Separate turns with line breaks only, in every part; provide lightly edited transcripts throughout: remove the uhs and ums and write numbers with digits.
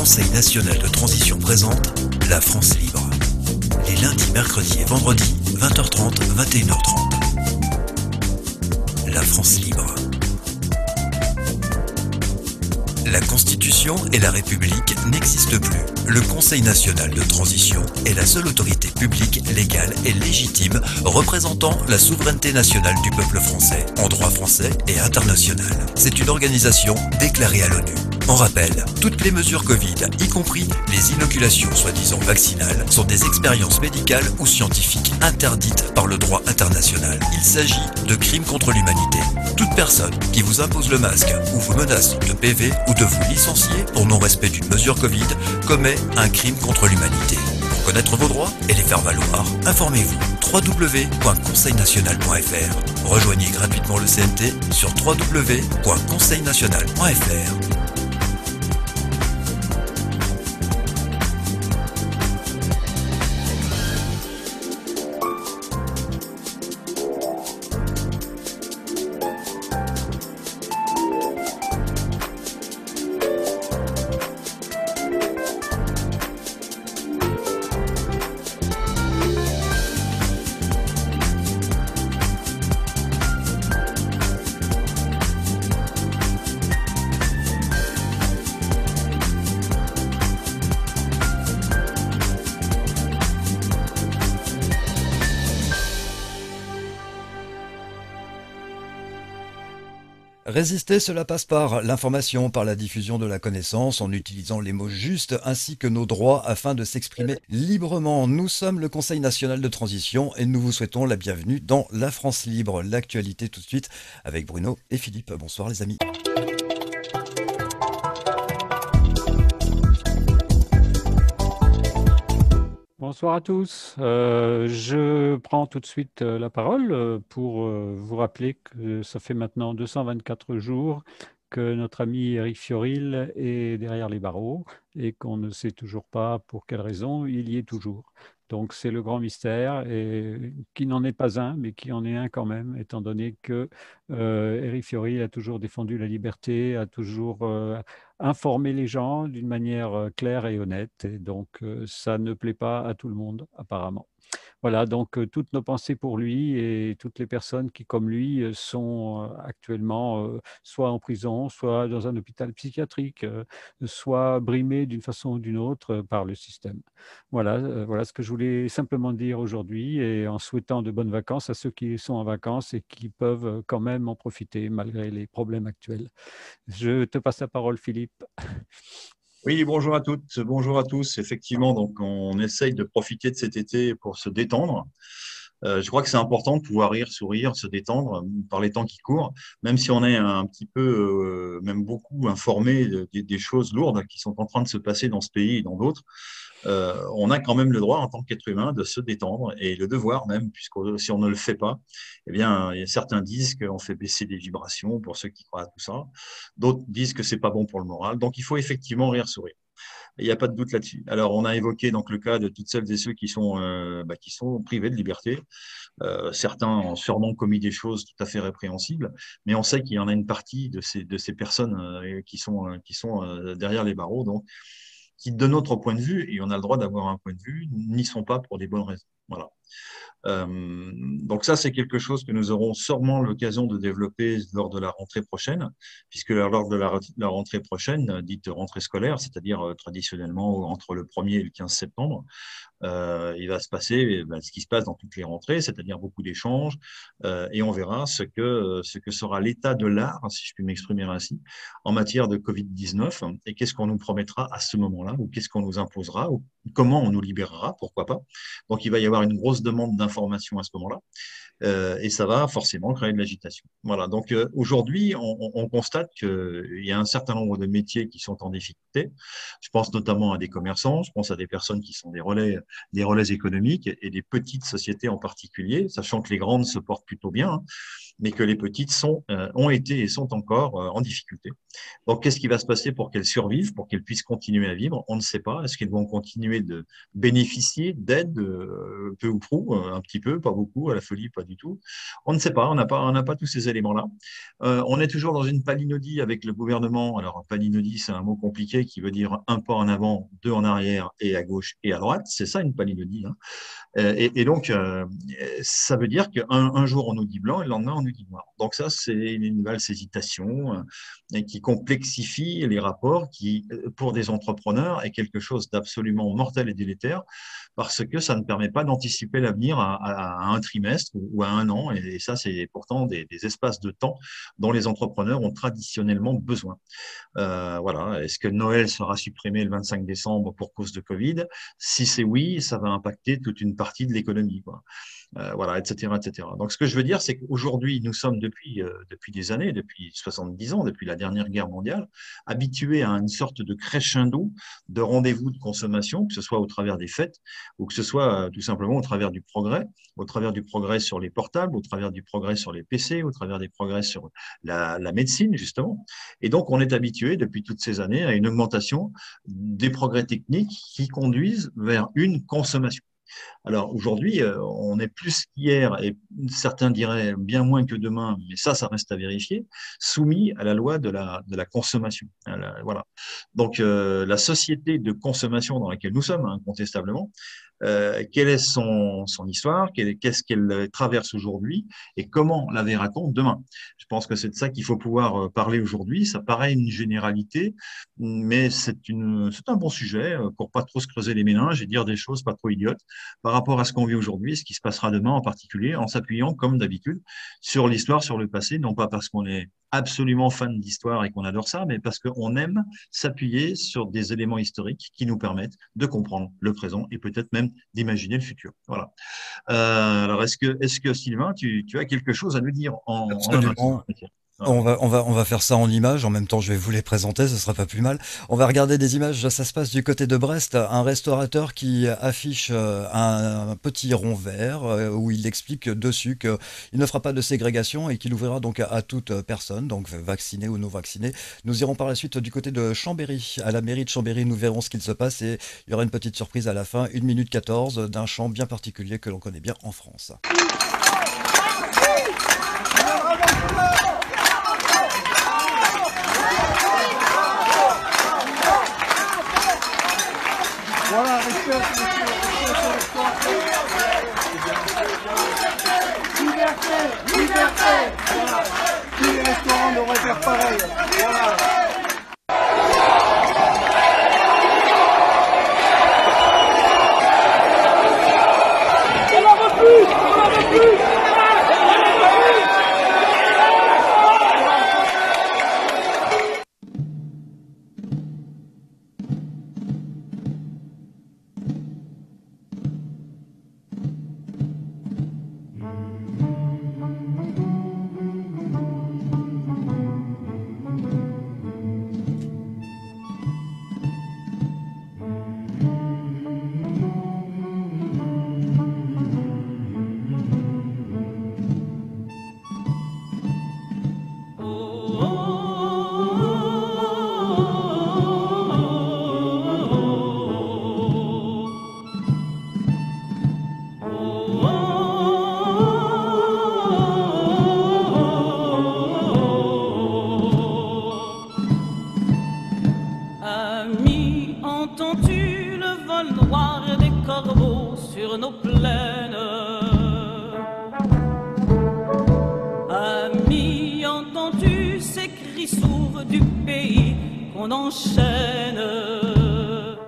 Conseil national de transition présente La France libre. Les lundis, mercredis et vendredis, 20h30, 21h30. La France libre. La Constitution et la République n'existent plus. Le Conseil national de transition est la seule autorité publique, légale et légitime représentant la souveraineté nationale du peuple français, en droit français et international. C'est une organisation déclarée à l'ONU. On rappelle, toutes les mesures Covid, y compris les inoculations soi-disant vaccinales, sont des expériences médicales ou scientifiques interdites par le droit international. Il s'agit de crimes contre l'humanité. Toute personne qui vous impose le masque ou vous menace de PV ou de vous licencier pour non-respect d'une mesure Covid commet un crime contre l'humanité. Pour connaître vos droits et les faire valoir, informez-vous www.conseilnational.fr. Rejoignez gratuitement le CNT sur www.conseilnational.fr.
Résister, cela passe par l'information, par la diffusion de la connaissance, en utilisant les mots justes ainsi que nos droits afin de s'exprimer librement. Nous sommes le Conseil national de transition et nous vous souhaitons la bienvenue dans La France libre. L'actualité tout de suite avec Bruno et Philippe. Bonsoir les amis.
Bonsoir à tous. Je prends tout de suite la parole pour vous rappeler que ça fait maintenant 224 jours que notre ami Éric Fiorile est derrière les barreaux et qu'on ne sait toujours pas pour quelle raison il y est toujours. Donc c'est le grand mystère et qui n'en est pas un, mais qui en est un quand même, étant donné que Éric Fiorile a toujours défendu la liberté, a toujours informé les gens d'une manière claire et honnête. Et donc ça ne plaît pas à tout le monde, apparemment. Voilà, donc toutes nos pensées pour lui et toutes les personnes qui, comme lui, sont actuellement soit en prison, soit dans un hôpital psychiatrique, soit brimées d'une façon ou d'une autre par le système. Voilà, voilà ce que je voulais simplement dire aujourd'hui et en souhaitant de bonnes vacances à ceux qui sont en vacances et qui peuvent quand même en profiter malgré les problèmes actuels. Je te passe la parole, Philippe.
Oui, bonjour à toutes, bonjour à tous. Effectivement, donc on essaye de profiter de cet été pour se détendre. Je crois que c'est important de pouvoir rire, sourire, se détendre par les temps qui courent, même si on est un petit peu, même beaucoup informé des choses lourdes qui sont en train de se passer dans ce pays et dans d'autres. On a quand même le droit en tant qu'être humain de se détendre et le devoir même, puisque si on ne le fait pas, eh bien, il y a certains disent qu'on fait baisser des vibrations pour ceux qui croient à tout ça. D'autres disent que c'est pas bon pour le moral. Donc, il faut effectivement rire, sourire. Il n'y a pas de doute là-dessus. Alors, on a évoqué donc le cas de toutes celles et ceux qui sont privés de liberté. Certains ont sûrement commis des choses tout à fait répréhensibles, mais on sait qu'il y en a une partie de ces personnes qui sont derrière les barreaux, donc qui, de notre point de vue, et on a le droit d'avoir un point de vue, n'y sont pas pour des bonnes raisons. Voilà. Donc ça, c'est quelque chose que nous aurons sûrement l'occasion de développer lors de la rentrée prochaine, puisque lors de la rentrée prochaine, dite rentrée scolaire, c'est-à-dire traditionnellement entre le 1er et le 15 septembre, il va se passer ce qui se passe dans toutes les rentrées, c'est-à-dire beaucoup d'échanges, et on verra ce que sera l'état de l'art, si je puis m'exprimer ainsi, en matière de Covid-19, et qu'est-ce qu'on nous promettra à ce moment-là, ou qu'est-ce qu'on nous imposera, ou comment on nous libérera, pourquoi pas. Donc il va y avoir une grosse demande d'information à ce moment-là. Et ça va forcément créer de l'agitation. Voilà. Donc aujourd'hui, on constate qu'il y a un certain nombre de métiers qui sont en difficulté. Je pense notamment à des commerçants, je pense à des personnes qui sont des relais économiques et des petites sociétés en particulier, sachant que les grandes se portent plutôt bien, hein, mais que les petites ont été et sont encore en difficulté. Donc, qu'est-ce qui va se passer pour qu'elles survivent, pour qu'elles puissent continuer à vivre? On ne sait pas. Est-ce qu'elles vont continuer de bénéficier d'aides peu ou prou, un petit peu, pas beaucoup, à la folie, pas du tout. On ne sait pas, on n'a pas tous ces éléments-là. On est toujours dans une palinodie avec le gouvernement. Alors, palinodie, c'est un mot compliqué qui veut dire un pas en avant, deux en arrière, et à gauche et à droite. C'est ça une palinodie, hein. Et donc, ça veut dire qu'un jour, on nous dit blanc et le lendemain, on nous dit noir. Donc ça, c'est une valse hésitation et qui complexifie les rapports, qui, pour des entrepreneurs, est quelque chose d'absolument mortel et délétère, parce que ça ne permet pas d'anticiper l'avenir à un trimestre ou à un an. Et ça, c'est pourtant des espaces de temps dont les entrepreneurs ont traditionnellement besoin. Voilà. Est-ce que Noël sera supprimé le 25 décembre pour cause de Covid? Si c'est oui, ça va impacter toute une partie de l'économie, quoi. Voilà, etc., etc. Donc, ce que je veux dire, c'est qu'aujourd'hui, nous sommes depuis des années, depuis 70 ans, depuis la dernière guerre mondiale, habitués à une sorte de crescendo de rendez-vous de consommation, que ce soit au travers des fêtes ou que ce soit tout simplement au travers du progrès sur les portables, au travers du progrès sur les PC, au travers des progrès sur la médecine, justement. Et donc, on est habitué depuis toutes ces années à une augmentation des progrès techniques qui conduisent vers une consommation. Alors aujourd'hui, on est plus qu'hier, et certains diraient bien moins que demain, mais ça reste à vérifier, soumis à la loi de la consommation. Voilà. Donc la société de consommation dans laquelle nous sommes, incontestablement, quelle est son histoire, qu'est-ce qu'elle traverse aujourd'hui et comment la verra-t-on demain? Je pense que c'est de ça qu'il faut pouvoir parler aujourd'hui. Ça paraît une généralité, mais c'est un bon sujet pour pas trop se creuser les méninges et dire des choses pas trop idiotes par rapport à ce qu'on vit aujourd'hui, ce qui se passera demain en particulier, en s'appuyant, comme d'habitude, sur l'histoire, sur le passé, non pas parce qu'on est absolument fan d'histoire et qu'on adore ça, mais parce qu'on aime s'appuyer sur des éléments historiques qui nous permettent de comprendre le présent et peut-être même d'imaginer le futur. Voilà. Alors, est-ce que Sylvain, tu as quelque chose à nous dire en la
Absolument.
matière?
On va faire ça en images. En même temps, je vais vous les présenter, ce sera pas plus mal. On va regarder des images. Ça se passe du côté de Brest. Un restaurateur qui affiche un petit rond vert où il explique dessus qu'il ne fera pas de ségrégation et qu'il ouvrira donc à toute personne, donc vaccinée ou non vaccinée. Nous irons par la suite du côté de Chambéry. À la mairie de Chambéry, nous verrons ce qu'il se passe et il y aura une petite surprise à la fin, 1 minute 14 d'un chant bien particulier que l'on connaît bien en France.
Voilà, respect, liberté, liberté. Voilà. Tous les restaurants devraient faire pareil. Voilà. On n'en veut plus, on n'en veut plus.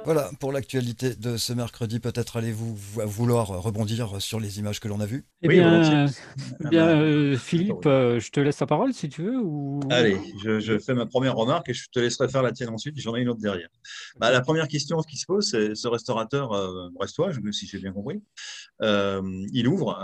Voilà pour l'actualité de ce mercredi. Peut-être allez-vous vouloir rebondir sur les images que l'on a vues.
Eh
Oui,
bien,
volontiers.
Philippe, je te laisse la parole si tu veux.
Allez, je fais ma première remarque et je te laisserai faire la tienne ensuite. J'en ai une autre derrière. La première question qui se pose, c'est ce restaurateur brestois, si j'ai bien compris, il ouvre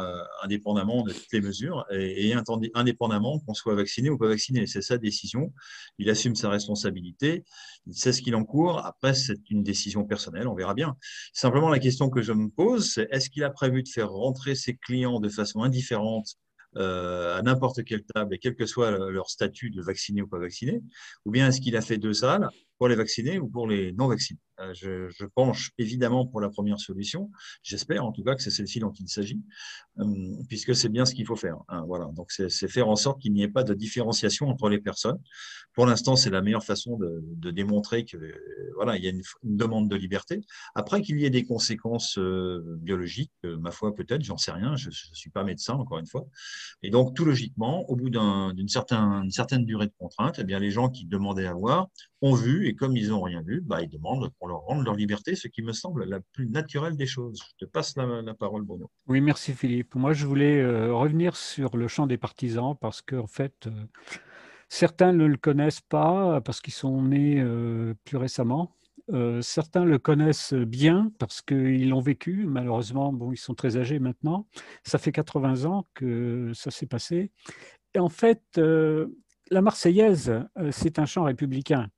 indépendamment de toutes les mesures et indépendamment qu'on soit vacciné ou pas vacciné. C'est sa décision. Il assume sa responsabilité. Il sait ce qu'il encourt. Après, c'est une décision personnelle. On verra bien. Simplement, la question que je me pose, c'est est-ce qu'il a prévu de faire rentrer ses clients de façon indifférente à n'importe quelle table, et quel que soit leur statut de vacciné ou pas vacciné, ou bien est-ce qu'il a fait 2 salles pour les vaccinés ou pour les non-vaccinés. Je penche évidemment pour la première solution. J'espère en tout cas que c'est celle-ci dont il s'agit, puisque c'est bien ce qu'il faut faire, hein. Voilà. Donc, c'est faire en sorte qu'il n'y ait pas de différenciation entre les personnes. Pour l'instant, c'est la meilleure façon de démontrer que voilà, il y a une demande de liberté. Après, qu'il y ait des conséquences biologiques, ma foi, peut-être, j'en sais rien. Je ne suis pas médecin, encore une fois. Et donc, tout logiquement, au bout d'une certaine durée de contrainte, eh bien, les gens qui demandaient à voir ont vu, et comme ils n'ont rien vu, bah, ils demandent qu'on leur rende leur liberté, ce qui me semble la plus naturelle des choses. Je te passe la parole, Bruno.
Oui, merci Philippe. Moi, je voulais revenir sur le champ des partisans parce qu'en fait, certains ne le connaissent pas parce qu'ils sont nés plus récemment. Certains le connaissent bien parce qu'ils l'ont vécu. Malheureusement, bon, ils sont très âgés maintenant. Ça fait 80 ans que ça s'est passé. Et en fait, la Marseillaise, c'est un chant républicain.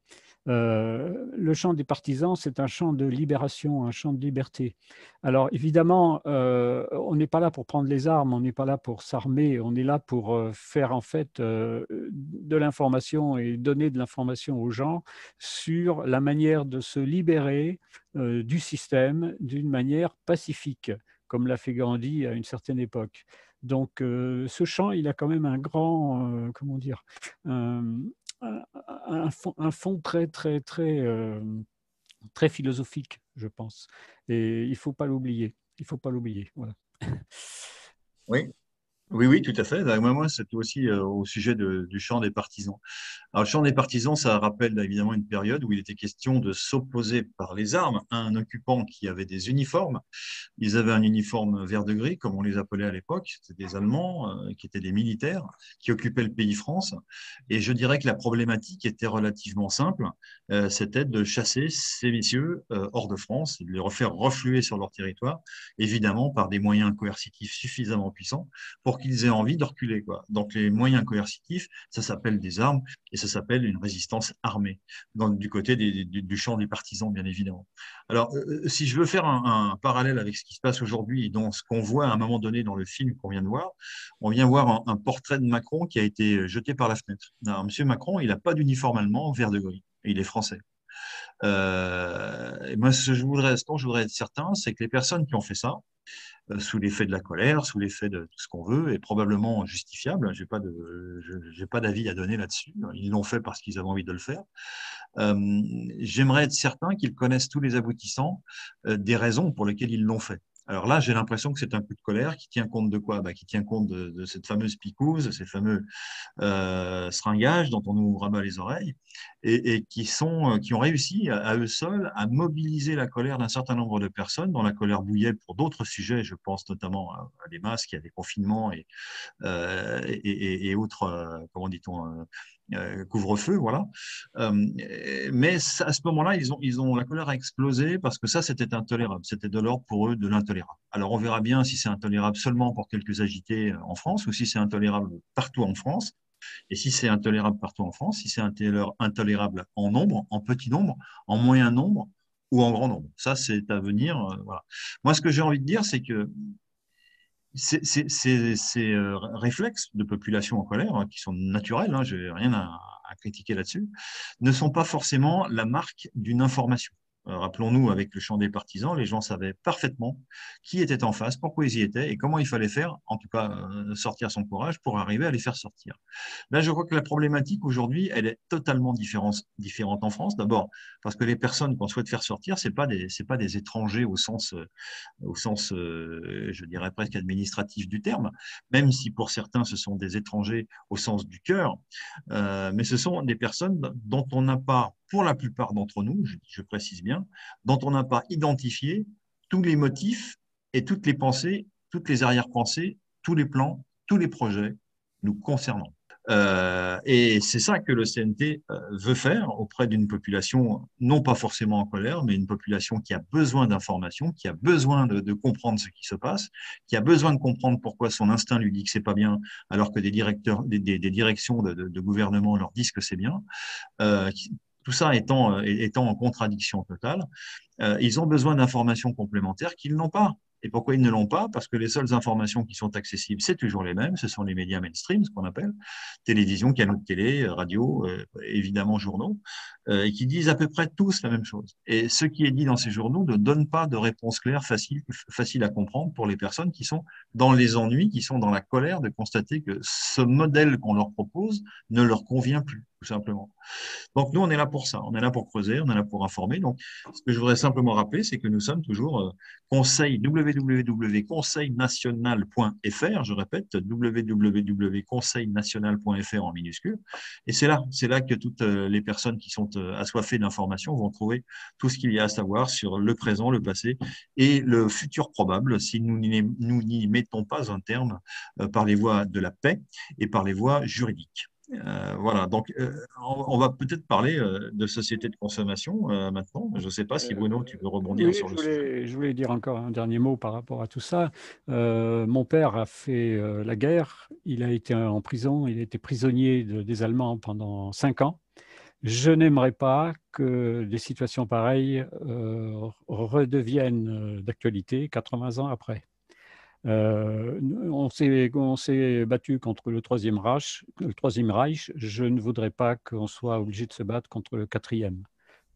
Le chant des partisans, c'est un chant de libération, un chant de liberté. Alors évidemment, on n'est pas là pour prendre les armes, on n'est pas là pour s'armer, on est là pour faire en fait de l'information et donner de l'information aux gens sur la manière de se libérer du système d'une manière pacifique, comme l'a fait Gandhi à une certaine époque. Donc ce chant, il a quand même un grand, comment dire, un fond très philosophique, je pense. Et il ne faut pas l'oublier. Il faut pas l'oublier. Voilà.
Oui. Oui, oui, tout à fait. Moi, c'était aussi au sujet du chant des partisans. Alors, le chant des partisans, ça rappelle évidemment une période où il était question de s'opposer par les armes à un occupant qui avait des uniformes. Ils avaient un uniforme vert de gris, comme on les appelait à l'époque. C'était des Allemands qui étaient des militaires qui occupaient le pays France. Et je dirais que la problématique était relativement simple. C'était de chasser ces messieurs hors de France, et de les refaire refluer sur leur territoire, évidemment par des moyens coercitifs suffisamment puissants pour qu'ils aient envie de reculer, quoi. Donc, les moyens coercitifs, ça s'appelle des armes et ça s'appelle une résistance armée, du côté du champ des partisans, bien évidemment. Alors, si je veux faire un parallèle avec ce qui se passe aujourd'hui et dans ce qu'on voit à un moment donné dans le film qu'on vient de voir, on vient voir un portrait de Macron qui a été jeté par la fenêtre. Alors, Monsieur Macron, il n'a pas d'uniforme allemand vert de gris, et il est français. Et moi, ce dont je voudrais être certain, c'est que les personnes qui ont fait ça, sous l'effet de la colère, sous l'effet de tout ce qu'on veut, et probablement justifiable. J'ai pas d'avis à donner là-dessus. Ils l'ont fait parce qu'ils avaient envie de le faire. J'aimerais être certain qu'ils connaissent tous les aboutissants des raisons pour lesquelles ils l'ont fait. Alors là, j'ai l'impression que c'est un coup de colère qui tient compte de quoi? Qui tient compte de cette fameuse picouse, ces fameux seringages dont on nous rabat les oreilles, et qui ont réussi à eux seuls à mobiliser la colère d'un certain nombre de personnes, dont la colère bouillait pour d'autres sujets. Je pense notamment à des masques, à des confinements et autres, comment dit-on, couvre-feu, voilà. Mais à ce moment-là, la colère a explosé parce que ça, c'était intolérable. C'était de l'ordre pour eux de l'intolérable. Alors, on verra bien si c'est intolérable seulement pour quelques agités en France ou si c'est intolérable partout en France. Et si c'est intolérable partout en France, si c'est intolérable en nombre, en petit nombre, en moyen nombre ou en grand nombre. Ça, c'est à venir. Voilà. Moi, ce que j'ai envie de dire, c'est que ces réflexes de population en colère, hein, qui sont naturels, hein, je n'ai rien à critiquer là-dessus, ne sont pas forcément la marque d'une information. Rappelons-nous, avec le chant des partisans, les gens savaient parfaitement qui était en face, pourquoi ils y étaient et comment il fallait faire, en tout cas sortir son courage pour arriver à les faire sortir. Là, je crois que la problématique aujourd'hui, elle est totalement différente en France. D'abord, parce que les personnes qu'on souhaite faire sortir, c'est pas des étrangers au sens, je dirais presque administratif du terme, même si pour certains, ce sont des étrangers au sens du cœur, mais ce sont des personnes dont on n'a pas, pour la plupart d'entre nous, je précise bien, dont on n'a pas identifié tous les motifs et toutes les pensées, toutes les arrière-pensées, tous les plans, tous les projets nous concernant. Et c'est ça que le CNT veut faire auprès d'une population, non pas forcément en colère, mais une population qui a besoin d'informations, qui a besoin de comprendre ce qui se passe, qui a besoin de comprendre pourquoi son instinct lui dit que c'est pas bien, alors que des directions de gouvernement leur disent que c'est bien. Tout ça étant en contradiction totale, ils ont besoin d'informations complémentaires qu'ils n'ont pas. Et pourquoi ils ne l'ont pas? Parce que les seules informations qui sont accessibles, c'est toujours les mêmes. Ce sont les médias mainstream, ce qu'on appelle télévision, canaux de télé, radio, évidemment journaux, et qui disent à peu près tous la même chose. Et ce qui est dit dans ces journaux ne donne pas de réponse claire, facile à comprendre pour les personnes qui sont dans les ennuis, qui sont dans la colère de constater que ce modèle qu'on leur propose ne leur convient plus, tout simplement. Donc, nous, on est là pour ça. On est là pour creuser, on est là pour informer. Donc, ce que je voudrais simplement rappeler, c'est que nous sommes toujours conseil www.conseilnational.fr. Je répète, www.conseilnational.fr en minuscule. Et c'est là que toutes les personnes qui sont assoiffées d'informations vont trouver tout ce qu'il y a à savoir sur le présent, le passé et le futur probable si nous n'y mettons pas un terme par les voies de la paix et par les voies juridiques. Voilà, donc on va peut-être parler de société de consommation maintenant. Je ne sais pas si Bruno, tu veux rebondir
Oui,
sur le sujet.
je voulais dire encore un dernier mot par rapport à tout ça. Mon père a fait la guerre, il a été en prison, il a été prisonnier des Allemands pendant 5 ans. Je n'aimerais pas que des situations pareilles redeviennent d'actualité 80 ans après. On s'est battu contre le Troisième Reich. Je ne voudrais pas qu'on soit obligé de se battre contre le quatrième.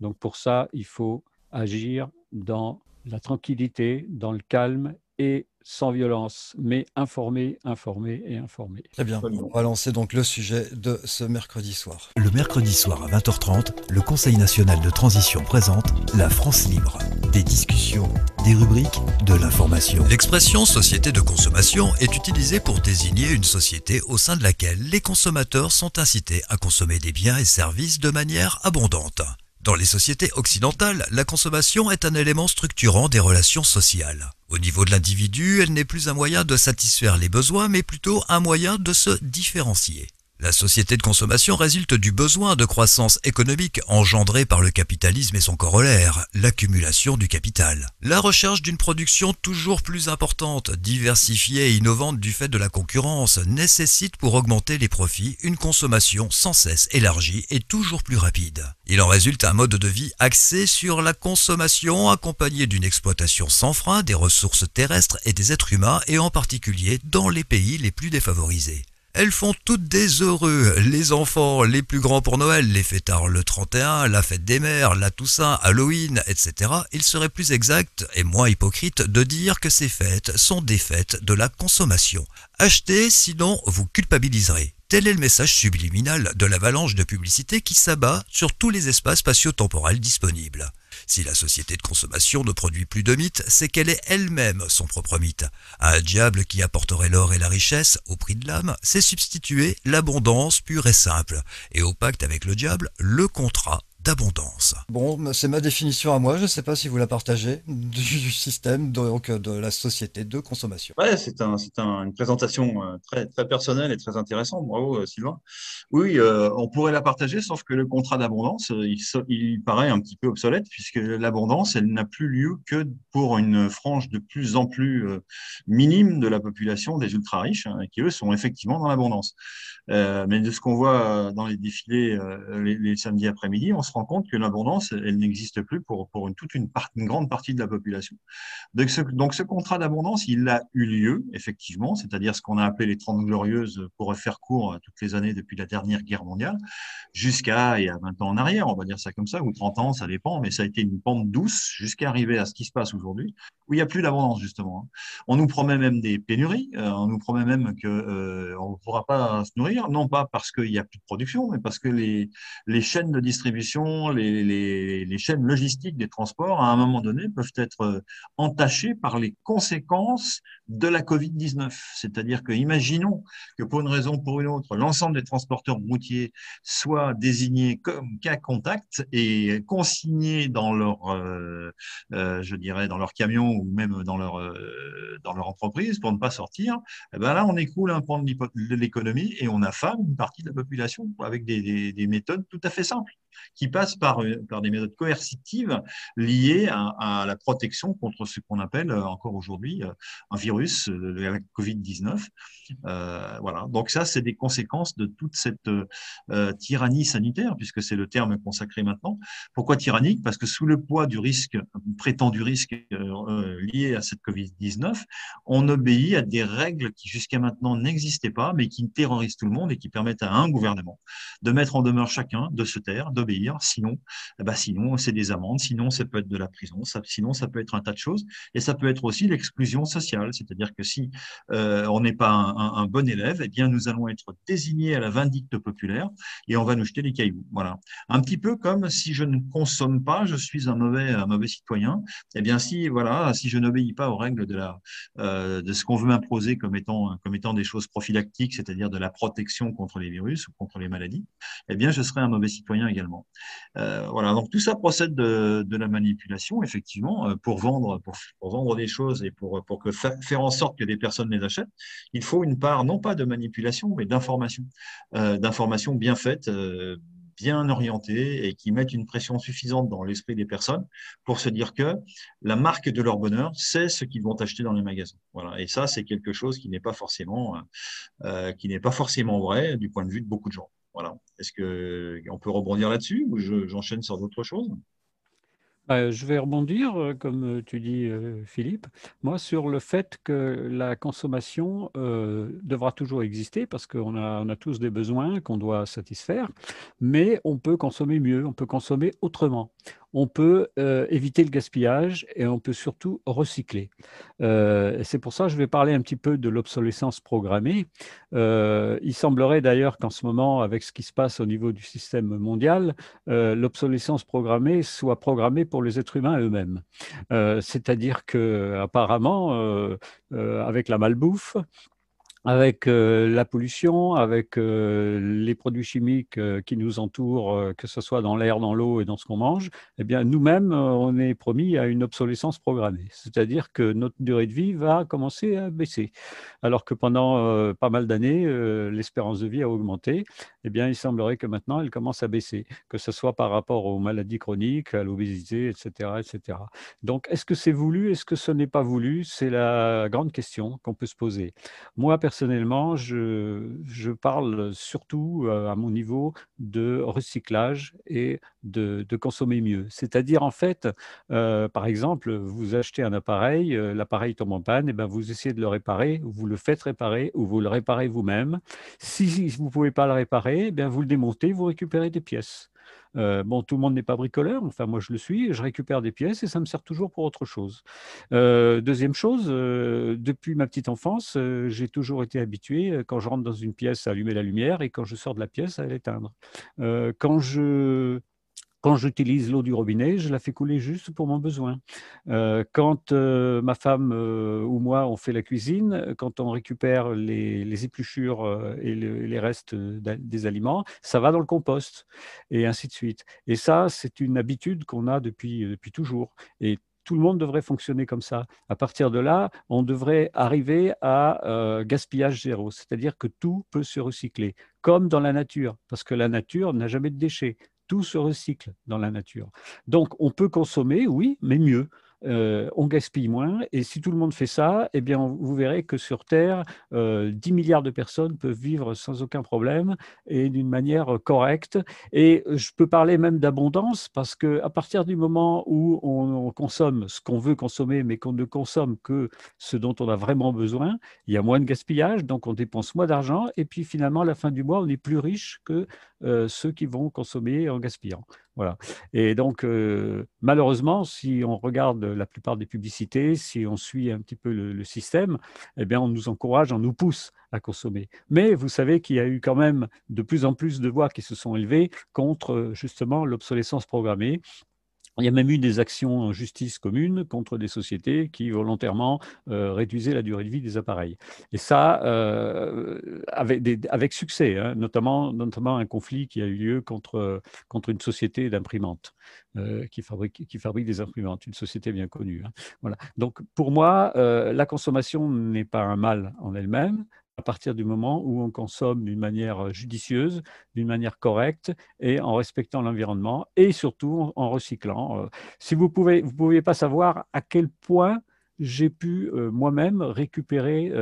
Donc pour ça, il faut agir dans la tranquillité, dans le calme et sans violence, mais informer, informer et informer.
Très bien, on va lancer donc le sujet de ce mercredi soir.
Le mercredi soir à 20h30, le Conseil national de transition présente La France libre. Des discussions, des rubriques, de l'information. L'expression société de consommation est utilisée pour désigner une société au sein de laquelle les consommateurs sont incités à consommer des biens et services de manière abondante. Dans les sociétés occidentales, la consommation est un élément structurant des relations sociales. Au niveau de l'individu, elle n'est plus un moyen de satisfaire les besoins, mais plutôt un moyen de se différencier. La société de consommation résulte du besoin de croissance économique engendré par le capitalisme et son corollaire, l'accumulation du capital. La recherche d'une production toujours plus importante, diversifiée et innovante du fait de la concurrence nécessite pour augmenter les profits une consommation sans cesse élargie et toujours plus rapide. Il en résulte un mode de vie axé sur la consommation accompagné d'une exploitation sans frein des ressources terrestres et des êtres humains et en particulier dans les pays les plus défavorisés. Elles font toutes des heureux, les enfants, les plus grands pour Noël, les fêtards le 31, la fête des mères, la Toussaint, Halloween, etc. Il serait plus exact et moins hypocrite de dire que ces fêtes sont des fêtes de la consommation. Achetez, sinon vous culpabiliserez. Tel est le message subliminal de l'avalanche de publicité qui s'abat sur tous les espaces spatio-temporels disponibles. Si la société de consommation ne produit plus de mythes, c'est qu'elle est elle-même son propre mythe. À un diable qui apporterait l'or et la richesse au prix de l'âme, c'est substituer l'abondance pure et simple. Et au pacte avec le diable, le contrat d'abondance.
Bon, c'est ma définition à moi, je ne sais pas si vous la partagez, du système donc, de la société de consommation.
Ouais, une présentation très, très personnelle et très intéressante. Bravo, Sylvain. Oui, on pourrait la partager, sauf que le contrat d'abondance, il paraît un petit peu obsolète, puisque l'abondance, elle n'a plus lieu que pour une frange de plus en plus minime de la population des ultra-riches, hein, qui, eux, sont effectivement dans l'abondance. Mais de ce qu'on voit dans les défilés les samedis après-midi, on se rend compte que l'abondance, elle n'existe plus pour une grande partie de la population. Donc ce contrat d'abondance, il a eu lieu, effectivement, c'est-à-dire ce qu'on a appelé les 30 Glorieuses, pour faire court, toutes les années depuis la dernière guerre mondiale, jusqu'à il y a 20 ans en arrière, on va dire ça comme ça, ou 30 ans, ça dépend, mais ça a été une pente douce jusqu'à arriver à ce qui se passe aujourd'hui, où il n'y a plus d'abondance, justement. On nous promet même des pénuries, on nous promet même qu'on ne pourra pas se nourrir, non pas parce qu'il n'y a plus de production, mais parce que les chaînes de distribution, les chaînes logistiques des transports, à un moment donné, peuvent être entachées par les conséquences de la Covid-19. C'est-à-dire que, imaginons que pour une raison ou pour une autre, l'ensemble des transporteurs routiers soient désignés comme cas contact et consignés dans je dirais, dans leur camion ou même dans leur entreprise pour ne pas sortir. Et ben là, on écroule un pan de l'économie et on affame une partie de la population avec des méthodes tout à fait simples. qui passe par des méthodes coercitives liées à la protection contre ce qu'on appelle encore aujourd'hui un virus, la Covid-19. Voilà. Donc ça, c'est des conséquences de toute cette tyrannie sanitaire, puisque c'est le terme consacré maintenant. Pourquoi tyrannique? Parce que sous le poids du risque, prétendu risque lié à cette Covid-19, on obéit à des règles qui jusqu'à maintenant n'existaient pas, mais qui terrorisent tout le monde et qui permettent à un gouvernement de mettre en demeure chacun de se taire, d'obéir. Sinon, sinon c'est des amendes, sinon ça peut être de la prison, sinon ça peut être un tas de choses, et ça peut être aussi l'exclusion sociale. C'est-à-dire que si on n'est pas un bon élève, eh bien nous allons être désignés à la vindicte populaire et on va nous jeter des cailloux. Voilà. Un petit peu comme si je ne consomme pas, je suis un mauvais citoyen. Eh bien si voilà, si je n'obéis pas aux règles de ce qu'on veut m'imposer comme étant des choses prophylactiques, c'est-à-dire de la protection contre les virus ou contre les maladies, eh bien je serai un mauvais citoyen également. Voilà. Donc tout ça procède de la manipulation, effectivement, pour vendre des choses et pour faire en sorte que des personnes les achètent. Il faut une part non pas de manipulation, mais d'information bien faite, bien orientée et qui mettent une pression suffisante dans l'esprit des personnes pour se dire que la marque de leur bonheur, c'est ce qu'ils vont acheter dans les magasins. Voilà. Et ça, c'est quelque chose qui n'est pas forcément vrai du point de vue de beaucoup de gens. Voilà. Est-ce qu'on peut rebondir là-dessus ou j'enchaîne sur d'autres choses?
Je vais rebondir, comme tu dis, Philippe, moi, sur le fait que la consommation devra toujours exister parce on a tous des besoins qu'on doit satisfaire, mais on peut consommer mieux, on peut consommer autrement. On peut éviter le gaspillage et on peut surtout recycler. C'est pour ça que je vais parler un petit peu de l'obsolescence programmée. Il semblerait d'ailleurs qu'en ce moment, avec ce qui se passe au niveau du système mondial, l'obsolescence programmée soit programmée pour les êtres humains eux-mêmes. C'est-à-dire qu'apparemment, avec la malbouffe, avec la pollution, avec les produits chimiques qui nous entourent, que ce soit dans l'air, dans l'eau et dans ce qu'on mange, eh bien, nous-mêmes, on est promis à une obsolescence programmée. C'est-à-dire que notre durée de vie va commencer à baisser. Alors que pendant pas mal d'années, l'espérance de vie a augmenté. Eh bien, il semblerait que maintenant, elle commence à baisser, que ce soit par rapport aux maladies chroniques, à l'obésité, etc., etc. Donc, est-ce que c'est voulu? Est-ce que ce n'est pas voulu? C'est la grande question qu'on peut se poser. Moi, personnellement, je parle surtout à mon niveau de recyclage et de consommer mieux. C'est-à-dire, en fait, par exemple, vous achetez un appareil, l'appareil tombe en panne, et ben vous essayez de le réparer, vous le faites réparer ou vous le réparez vous-même. Si vous ne pouvez pas le réparer, eh bien vous le démontez, vous récupérez des pièces. Bon, tout le monde n'est pas bricoleur, enfin moi je le suis, je récupère des pièces et ça me sert toujours pour autre chose. Deuxième chose, depuis ma petite enfance, j'ai toujours été habitué, quand je rentre dans une pièce, à allumer la lumière et quand je sors de la pièce, à l'éteindre. Quand j'utilise l'eau du robinet, je la fais couler juste pour mon besoin. Quand ma femme ou moi, on fait la cuisine, quand on récupère les épluchures et les restes des aliments, ça va dans le compost, et ainsi de suite. Et ça, c'est une habitude qu'on a depuis toujours. Et tout le monde devrait fonctionner comme ça. À partir de là, on devrait arriver à gaspillage zéro, c'est-à-dire que tout peut se recycler, comme dans la nature, parce que la nature n'a jamais de déchets. Tout se recycle dans la nature. Donc, on peut consommer, oui, mais mieux. On gaspille moins. Et si tout le monde fait ça, eh bien, vous verrez que sur Terre, 10 milliards de personnes peuvent vivre sans aucun problème et d'une manière correcte. Et je peux parler même d'abondance parce qu'à partir du moment où on consomme ce qu'on veut consommer, mais qu'on ne consomme que ce dont on a vraiment besoin, il y a moins de gaspillage, donc on dépense moins d'argent. Et puis finalement, à la fin du mois, on est plus riche que ceux qui vont consommer en gaspillant. Voilà. Et donc, malheureusement, si on regarde la plupart des publicités, si on suit un petit peu le système, eh bien, on nous encourage, on nous pousse à consommer. Mais vous savez qu'il y a eu quand même de plus en plus de voix qui se sont élevées contre justement l'obsolescence programmée. Il y a même eu des actions en justice commune contre des sociétés qui volontairement réduisaient la durée de vie des appareils. Et ça, avec succès, hein, notamment un conflit qui a eu lieu contre une société d'imprimantes qui fabrique des imprimantes, une société bien connue. Hein. Voilà. Donc pour moi, la consommation n'est pas un mal en elle-même, à partir du moment où on consomme d'une manière judicieuse, d'une manière correcte et en respectant l'environnement et surtout en recyclant. Si vous pouviez pas savoir à quel point j'ai pu moi-même récupérer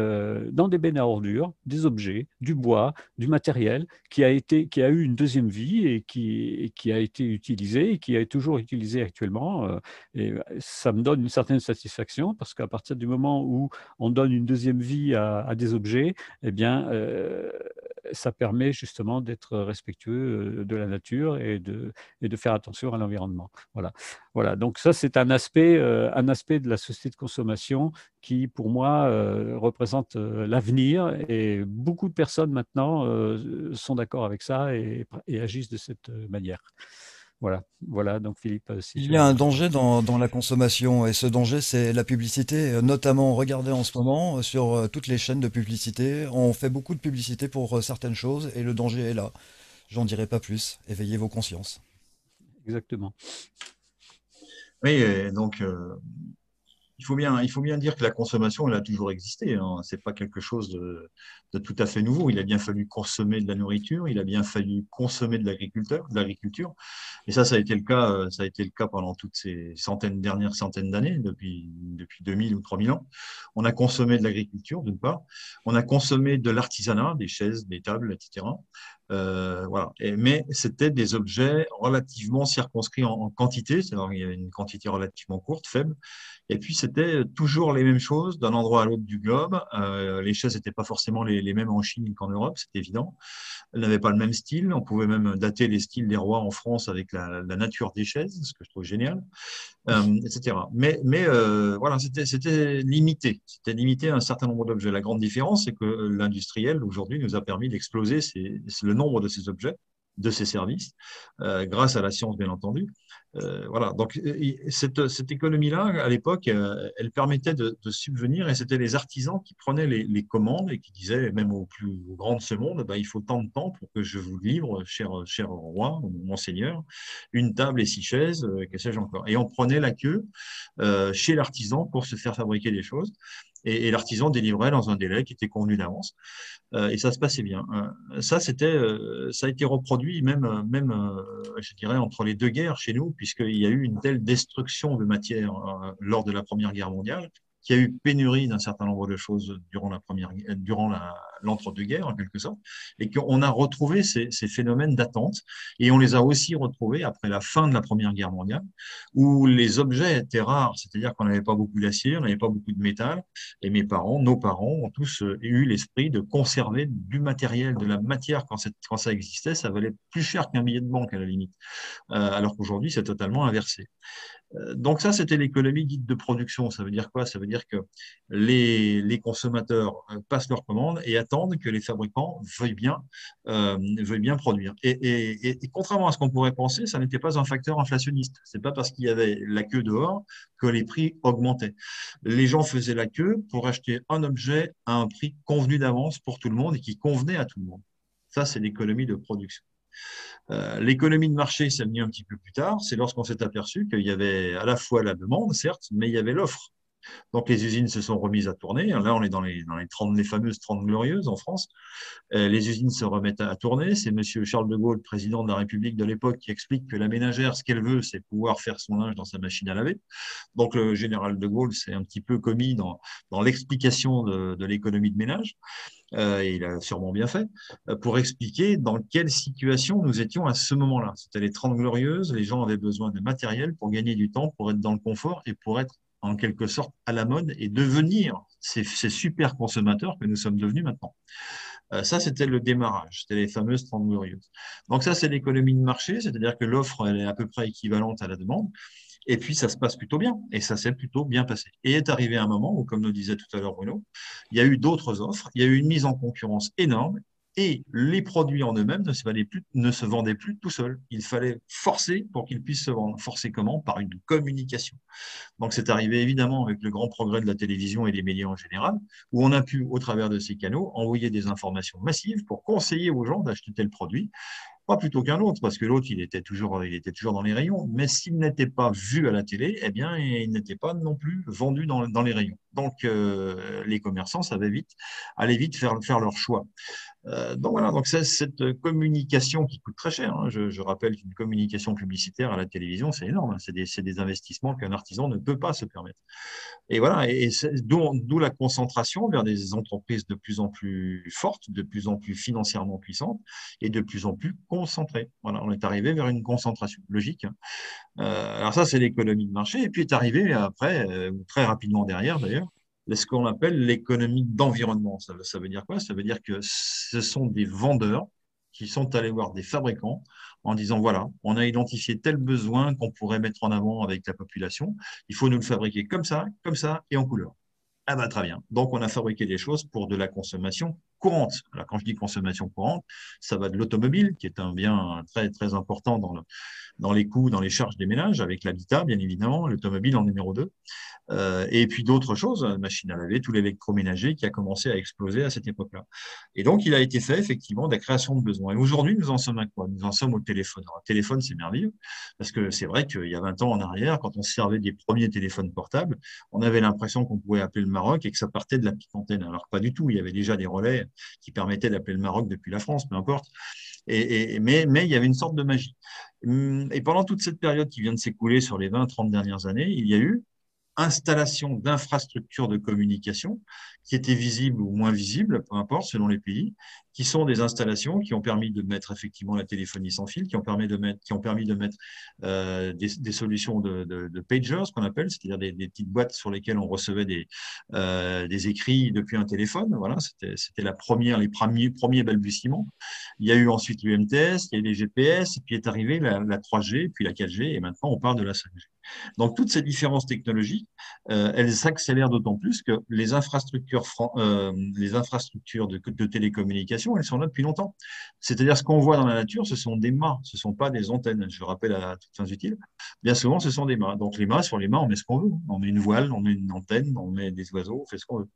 dans des bennes à ordures des objets, du bois, du matériel qui a eu une deuxième vie et qui a été utilisé et qui est toujours utilisé actuellement. Et ça me donne une certaine satisfaction parce qu'à partir du moment où on donne une deuxième vie à des objets, eh bien, ça permet justement d'être respectueux de la nature et de faire attention à l'environnement. Voilà. Voilà. Donc ça, c'est un aspect de la société de consommation qui, pour moi, représente l'avenir. Et beaucoup de personnes maintenant sont d'accord avec ça et agissent de cette manière. Voilà. Voilà. Donc Philippe, si
Il
tu
y
veux
a un
dire.
danger dans la consommation et ce danger, c'est la publicité. Notamment, regardez en ce moment sur toutes les chaînes de publicité, on fait beaucoup de publicité pour certaines choses et le danger est là. J'en dirai pas plus. Éveillez vos consciences.
Exactement.
Oui, et donc il faut bien dire que la consommation, elle a toujours existé, hein. C'est pas quelque chose de tout à fait nouveau. Il a bien fallu consommer de la nourriture, il a bien fallu consommer de l'agriculture. Et ça a été le cas, ça a été le cas pendant toutes ces dernières centaines d'années, depuis 2000 ou 3000 ans. On a consommé de l'agriculture, d'une part. On a consommé de l'artisanat, des chaises, des tables, etc. Voilà. Mais c'était des objets relativement circonscrits en quantité, c'est-à-dire qu'il y avait une quantité relativement courte, faible. Et puis, c'était toujours les mêmes choses d'un endroit à l'autre du globe. Les chaises n'étaient pas forcément les mêmes en Chine qu'en Europe, c'est évident. Elles n'avaient pas le même style. On pouvait même dater les styles des rois en France avec la nature des chaises, ce que je trouve génial, etc. Voilà, c'était limité. C'était limité à un certain nombre d'objets. La grande différence, c'est que l'industriel, aujourd'hui, nous a permis d'exploser le nombre de ces objets, de ces services, grâce à la science, bien entendu. Voilà. Donc, cette économie-là, à l'époque, elle permettait de subvenir et c'était les artisans qui prenaient les commandes et qui disaient, même aux grands de ce monde, bah, il faut tant de temps pour que je vous livre, cher roi, monseigneur, une table et 6 chaises, que sais-je encore. Et on prenait la queue chez l'artisan pour se faire fabriquer des choses. Et l'artisan délivrait dans un délai qui était convenu d'avance. Et ça se passait bien. Ça a été reproduit je dirais, entre les deux guerres chez nous, puisqu'il y a eu une telle destruction de matière lors de la Première Guerre mondiale, qu'il y a eu pénurie d'un certain nombre de choses durant l'entre-deux-guerres, en quelque sorte, et qu'on a retrouvé ces phénomènes d'attente, et on les a aussi retrouvés après la fin de la Première Guerre mondiale, où les objets étaient rares, c'est-à-dire qu'on n'avait pas beaucoup d'acier, on n'avait pas beaucoup de métal, et nos parents ont tous eu l'esprit de conserver du matériel, de la matière quand ça existait, ça valait plus cher qu'un billet de banque à la limite. Alors qu'aujourd'hui, c'est totalement inversé. Donc ça, c'était l'économie dite de production. Ça veut dire quoi? Ça veut dire que les consommateurs passent leurs commandes et attendent que les fabricants veuillent bien produire. Et contrairement à ce qu'on pourrait penser, ça n'était pas un facteur inflationniste. C'est pas parce qu'il y avait la queue dehors que les prix augmentaient. Les gens faisaient la queue pour acheter un objet à un prix convenu d'avance pour tout le monde et qui convenait à tout le monde. Ça, c'est l'économie de production. L'économie de marché, ça venu un petit peu plus tard. C'est lorsqu'on s'est aperçu qu'il y avait à la fois la demande, certes, mais il y avait l'offre. Donc les usines se sont remises à tourner. Là, on est dans les fameuses 30 glorieuses en France. Les usines se remettent à tourner. C'est monsieur Charles de Gaulle, président de la République de l'époque, qui explique que la ménagère, ce qu'elle veut, c'est pouvoir faire son linge dans sa machine à laver. Donc le général de Gaulle s'est un petit peu commis dans l'explication de l'économie de ménage. Et il a sûrement bien fait, pour expliquer dans quelle situation nous étions à ce moment-là. C'était les 30 glorieuses, les gens avaient besoin de matériel pour gagner du temps, pour être dans le confort et pour être en quelque sorte à la mode et devenir ces super consommateurs que nous sommes devenus maintenant. Ça, c'était le démarrage, c'était les fameuses 30 glorieuses. Donc ça, c'est l'économie de marché, c'est-à-dire que l'offre, elle est à peu près équivalente à la demande. Et puis, ça se passe plutôt bien. Et ça s'est plutôt bien passé. Et est arrivé un moment où, comme nous disait tout à l'heure Bruno, il y a eu d'autres offres, il y a eu une mise en concurrence énorme et les produits en eux-mêmes ne se vendaient plus tout seuls. Il fallait forcer pour qu'ils puissent se vendre. Forcer comment? Par une communication. Donc, c'est arrivé évidemment avec le grand progrès de la télévision et des médias en général, où on a pu, au travers de ces canaux, envoyer des informations massives pour conseiller aux gens d'acheter tel produit pas plutôt qu'un autre, parce que l'autre, il était toujours dans les rayons, mais s'il n'était pas vu à la télé, eh bien, il n'était pas non plus vendu dans les rayons. Donc, les commerçants allaient vite faire leur choix. Donc voilà, donc c'est cette communication qui coûte très cher, hein. Je rappelle qu'une communication publicitaire à la télévision, c'est énorme, hein. C'est des investissements qu'un artisan ne peut pas se permettre. Et voilà, et d'où la concentration vers des entreprises de plus en plus fortes, de plus en plus financièrement puissantes et de plus en plus concentrées. Voilà, on est arrivé vers une concentration logique, hein. Alors ça, c'est l'économie de marché. Et puis est arrivé après, très rapidement derrière d'ailleurs, ce qu'on appelle l'économie d'environnement. Ça veut dire quoi? Ça veut dire que ce sont des vendeurs qui sont allés voir des fabricants en disant, voilà, on a identifié tel besoin qu'on pourrait mettre en avant avec la population. Il faut nous le fabriquer comme ça et en couleur. Ah bah, très bien. Donc, on a fabriqué des choses pour de la consommation courante. Alors, quand je dis consommation courante, ça va de l'automobile, qui est un bien très, très important dans les coûts, dans les charges des ménages, avec l'habitat, bien évidemment, l'automobile en numéro 2. Et puis d'autres choses, machine à laver, tout l'électroménager qui a commencé à exploser à cette époque-là. Et donc, il a été fait effectivement de la création de besoins. Et aujourd'hui, nous en sommes à quoi? Nous en sommes au téléphone. Alors, le téléphone, c'est merveilleux, parce que c'est vrai qu'il y a 20 ans en arrière, quand on se servait des premiers téléphones portables, on avait l'impression qu'on pouvait appeler le Maroc et que ça partait de la petite antenne. Alors, pas du tout. Il y avait déjà des relais qui permettaient d'appeler le Maroc depuis la France, peu importe. Mais il y avait une sorte de magie. Et pendant toute cette période qui vient de s'écouler sur les 20-30 dernières années, il y a eu installation d'infrastructures de communication qui étaient visibles ou moins visibles, peu importe, selon les pays, qui sont des installations qui ont permis de mettre effectivement la téléphonie sans fil, qui ont permis de mettre des solutions de pagers, ce qu'on appelle, c'est-à-dire des petites boîtes sur lesquelles on recevait des écrits depuis un téléphone. Voilà, c'était les premiers balbutiements. Il y a eu ensuite l'UMTS, il y a eu les GPS, et puis est arrivée la 3G, puis la 4G, et maintenant on parle de la 5G. Donc, toutes ces différences technologiques, elles s'accélèrent d'autant plus que les infrastructures de télécommunication, elles sont là depuis longtemps. C'est-à-dire, ce qu'on voit dans la nature, ce sont des mâts, ce ne sont pas des antennes. Je rappelle à toutes fins utiles, bien souvent, ce sont des mâts. Donc, les mâts, sur les mâts, on met ce qu'on veut. On met une voile, on met une antenne, on met des oiseaux, on fait ce qu'on veut.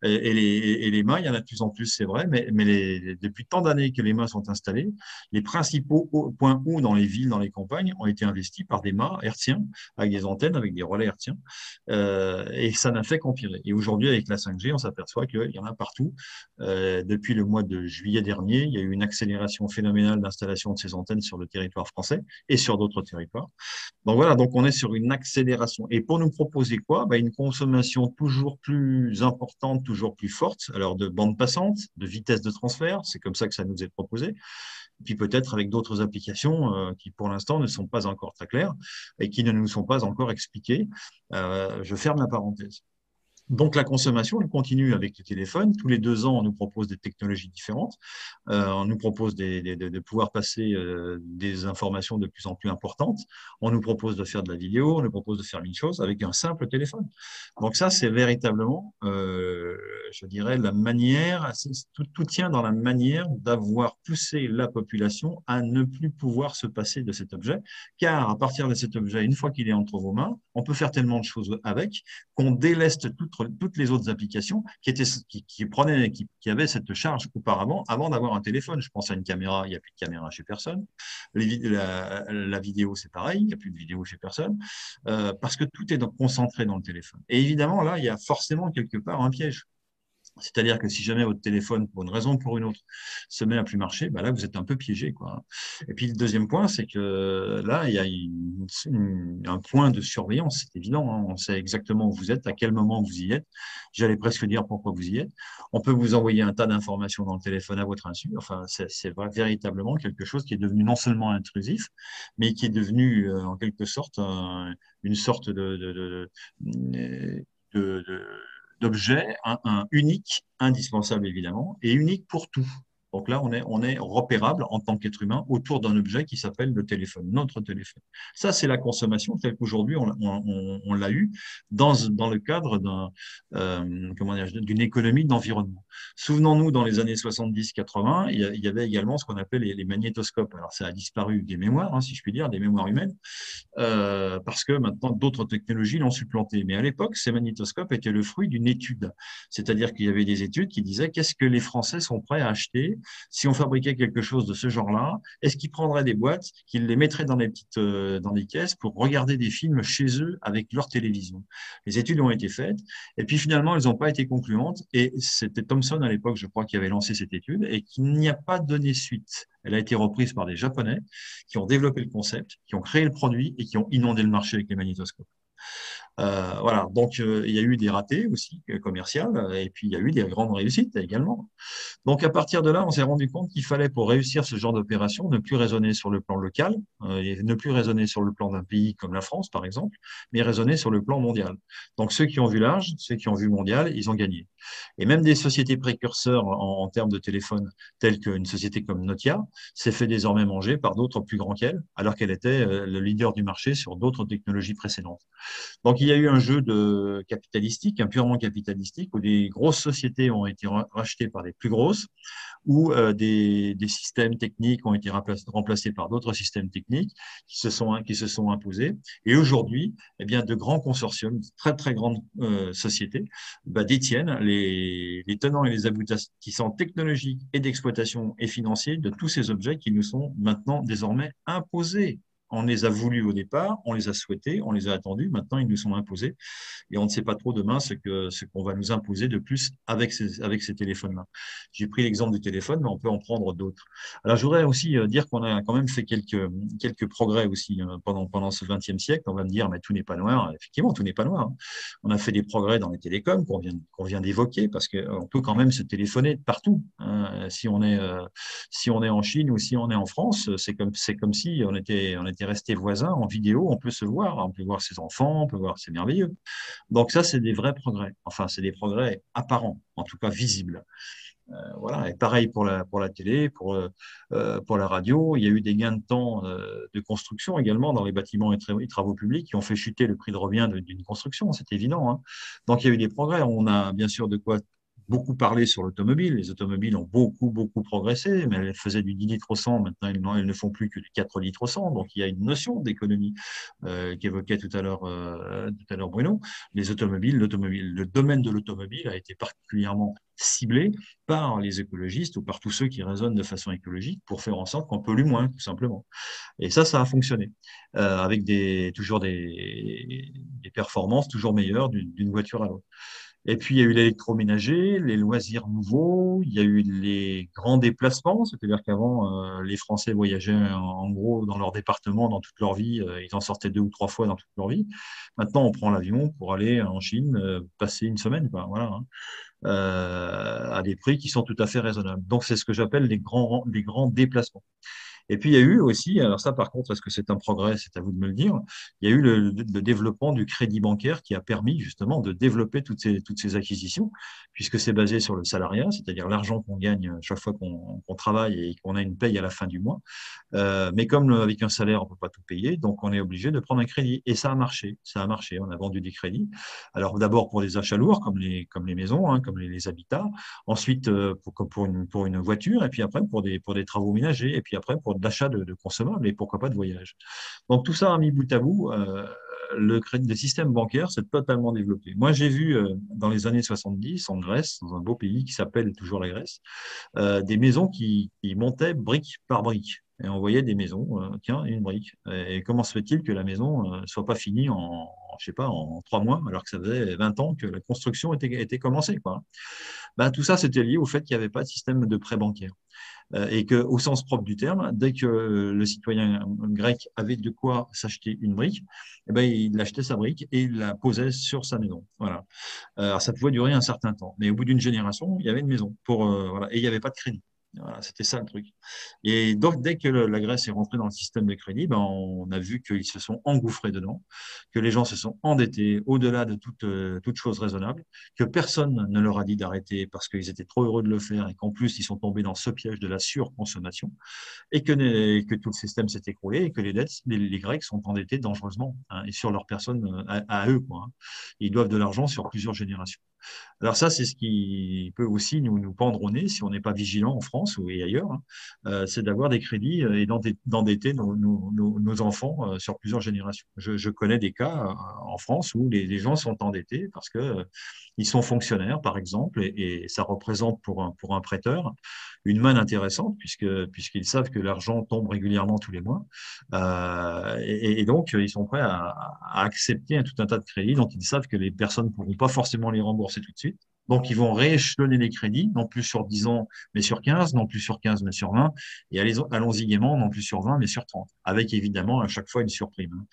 Et les mâts, il y en a de plus en plus, c'est vrai, mais depuis tant d'années que les mâts sont installés, les principaux points hauts dans les villes, dans les campagnes, ont été investis par des mâts hertziens, avec des antennes, avec des relais hertziens, et ça n'a fait qu'empirer. Et aujourd'hui, avec la 5G, on s'aperçoit qu'il y en a partout. Depuis le mois de juillet dernier, il y a eu une accélération phénoménale d'installation de ces antennes sur le territoire français et sur d'autres territoires. Donc voilà, donc on est sur une accélération. Et pour nous proposer quoi? Une consommation toujours plus importante, toujours plus forte, alors de bande passante, de vitesse de transfert, c'est comme ça que ça nous est proposé. Et puis peut-être avec d'autres applications qui pour l'instant ne sont pas encore très claires et qui ne nous sont pas encore expliquées. Je ferme la parenthèse. Donc, la consommation, elle continue avec les téléphones. Tous les 2 ans, on nous propose des technologies différentes. On nous propose de pouvoir passer des informations de plus en plus importantes. On nous propose de faire de la vidéo. On nous propose de faire mille choses avec un simple téléphone. Donc, ça, c'est véritablement, je dirais, la manière, tout tient dans la manière d'avoir poussé la population à ne plus pouvoir se passer de cet objet. Car à partir de cet objet, une fois qu'il est entre vos mains, on peut faire tellement de choses avec qu'on déleste toutes les autres applications qui avaient cette charge auparavant, avant d'avoir un téléphone. Je pense à une caméra, il n'y a plus de caméra chez personne. La vidéo, c'est pareil, il n'y a plus de vidéo chez personne, parce que tout est concentré dans le téléphone. Et évidemment, là, il y a forcément quelque part un piège. C'est-à-dire que si jamais votre téléphone, pour une raison ou pour une autre, se met à plus marcher, là, vous êtes un peu piégé, quoi. Et puis, le deuxième point, c'est que là, il y a un point de surveillance, c'est évident, hein. On sait exactement où vous êtes, à quel moment vous y êtes. J'allais presque dire pourquoi vous y êtes. On peut vous envoyer un tas d'informations dans le téléphone à votre insu. Enfin, c'est véritablement quelque chose qui est devenu non seulement intrusif, mais qui est devenu, en quelque sorte, une sorte d'objet, unique, indispensable évidemment, et unique pour tout. Donc là, on est repérable en tant qu'être humain autour d'un objet qui s'appelle le téléphone, notre téléphone. Ça, c'est la consommation telle qu'aujourd'hui, on l'a eu dans le cadre d'une économie d'environnement. Souvenons-nous, dans les années 70-80, il y avait également ce qu'on appelait les magnétoscopes. Alors, ça a disparu des mémoires, hein, si je puis dire, des mémoires humaines, parce que maintenant, d'autres technologies l'ont supplanté. Mais à l'époque, ces magnétoscopes étaient le fruit d'une étude. C'est-à-dire qu'il y avait des études qui disaient qu'est-ce que les Français sont prêts à acheter si on fabriquait quelque chose de ce genre-là, est-ce qu'ils prendraient des boîtes, qu'ils les mettraient dans des caisses pour regarder des films chez eux avec leur télévision? Les études ont été faites et puis finalement, elles n'ont pas été concluantes et c'était Thomson à l'époque, je crois, qui avait lancé cette étude et qui n'y a pas donné suite. Elle a été reprise par des Japonais qui ont développé le concept, qui ont créé le produit et qui ont inondé le marché avec les magnétoscopes. Voilà, donc il y a eu des ratés aussi commerciaux et puis il y a eu des grandes réussites également. Donc à partir de là, on s'est rendu compte qu'il fallait pour réussir ce genre d'opération ne plus raisonner sur le plan local, et ne plus raisonner sur le plan d'un pays comme la France par exemple, mais raisonner sur le plan mondial. Donc ceux qui ont vu large, ceux qui ont vu mondial, ils ont gagné. Et même des sociétés précurseurs en termes de téléphone, telles qu'une société comme Nokia, s'est fait désormais manger par d'autres plus grands qu'elle, alors qu'elle était le leader du marché sur d'autres technologies précédentes. Donc, il y a eu un jeu capitalistique, un purement capitalistique, où des grosses sociétés ont été rachetées par des plus grosses, où des systèmes techniques ont été remplacés par d'autres systèmes techniques qui se sont imposés. Et aujourd'hui, eh bien, de grands consortiums, de très, très grandes sociétés, détiennent les tenants et les aboutissants technologiques et d'exploitation et financiers de tous ces objets qui nous sont maintenant désormais imposés. On les a voulus au départ, on les a souhaités, on les a attendus, maintenant ils nous sont imposés et on ne sait pas trop demain ce qu'on va nous imposer de plus avec ces téléphones-là. J'ai pris l'exemple du téléphone, mais on peut en prendre d'autres. Alors je voudrais aussi dire qu'on a quand même fait quelques progrès aussi pendant ce XXe siècle. On va me dire, mais tout n'est pas noir. Effectivement, tout n'est pas noir. On a fait des progrès dans les télécoms qu'on vient d'évoquer parce qu'on peut quand même se téléphoner de partout. Si on est en Chine ou si on est en France, c'est comme si on était restés voisins en vidéo, on peut se voir, on peut voir ses enfants, on peut voir, c'est merveilleux. Donc ça, c'est des vrais progrès. Enfin, c'est des progrès apparents, en tout cas visibles. Voilà. Et pareil pour la télé, pour la radio. Il y a eu des gains de temps de construction également dans les bâtiments et travaux publics qui ont fait chuter le prix de revient d'une construction, c'est évident. Hein. Donc il y a eu des progrès. On a bien sûr de quoi beaucoup parlé sur l'automobile. Les automobiles ont beaucoup, beaucoup progressé, mais elles faisaient du 10 litres au 100. Maintenant, elles ne font plus que du 4 litres au 100. Donc, il y a une notion d'économie qu'évoquait tout à l'heure Bruno. Le domaine de l'automobile a été particulièrement ciblé par les écologistes ou par tous ceux qui raisonnent de façon écologique pour faire en sorte qu'on pollue moins, tout simplement. Et ça a fonctionné, avec toujours des performances toujours meilleures d'une voiture à l'autre. Et puis, il y a eu l'électroménager, les loisirs nouveaux, il y a eu les grands déplacements, c'est-à-dire qu'avant, les Français voyageaient en gros dans leur département, dans toute leur vie, ils en sortaient 2 ou 3 fois dans toute leur vie. Maintenant, on prend l'avion pour aller en Chine, passer une semaine, quoi, voilà, hein, à des prix qui sont tout à fait raisonnables. Donc, c'est ce que j'appelle les grands déplacements. Et puis, il y a eu aussi, alors ça, par contre, est-ce que c'est un progrès? C'est à vous de me le dire. Il y a eu le développement du crédit bancaire qui a permis justement de développer toutes ces acquisitions, puisque c'est basé sur le salariat, c'est-à-dire l'argent qu'on gagne chaque fois qu'on travaille et qu'on a une paye à la fin du mois. Mais comme avec un salaire, on ne peut pas tout payer, donc on est obligé de prendre un crédit. Et ça a marché. Ça a marché. On a vendu des crédits. Alors, d'abord pour des achats lourds, comme les maisons, hein, comme les habitats. Ensuite, pour une voiture. Et puis après, pour des travaux ménagers. Et puis après, pour de l'achat de consommables et pourquoi pas de voyage. Donc tout ça a mis bout à bout, le système bancaire s'est totalement développé. Moi, j'ai vu dans les années 70 en Grèce, dans un beau pays qui s'appelle toujours la Grèce, des maisons qui montaient brique par brique. Et on voyait des maisons, tiens, une brique. Et comment se fait-il que la maison ne soit pas finie je sais pas, en 3 mois, alors que ça faisait 20 ans que la construction était commencée, quoi. Ben, tout ça, c'était lié au fait qu'il n'y avait pas de système de prêt bancaire. Et qu'au sens propre du terme, dès que le citoyen grec avait de quoi s'acheter une brique, eh ben, il achetait sa brique et il la posait sur sa maison. Voilà. Alors, ça pouvait durer un certain temps. Mais au bout d'une génération, il y avait une maison. Voilà. Et il n'y avait pas de crédit. Voilà, c'était ça le truc. Et donc, dès que la Grèce est rentrée dans le système de crédit, ben, on a vu qu'ils se sont engouffrés dedans, que les gens se sont endettés au-delà de toute chose raisonnable, que personne ne leur a dit d'arrêter parce qu'ils étaient trop heureux de le faire et qu'en plus, ils sont tombés dans ce piège de la surconsommation et que tout le système s'est écroulé et que les Grecs sont endettés dangereusement, hein, et sur leur personne à eux, quoi, hein. Ils doivent de l'argent sur plusieurs générations. Alors ça, c'est ce qui peut aussi nous pendre au nez si on n'est pas vigilant en France ou et ailleurs, hein. C'est d'avoir des crédits et d'endetter nos enfants sur plusieurs générations. Je connais des cas en France où les gens sont endettés parce que ils sont fonctionnaires, par exemple, et ça représente pour un prêteur une manne intéressante puisqu'ils savent que l'argent tombe régulièrement tous les mois. Et donc, ils sont prêts à accepter tout un tas de crédits dont ils savent que les personnes ne pourront pas forcément les rembourser tout de suite. Donc, ils vont rééchelonner les crédits, non plus sur 10 ans, mais sur 15, non plus sur 15, mais sur 20, et allons-y gaiement, non plus sur 20, mais sur 30, avec évidemment à chaque fois une surprime.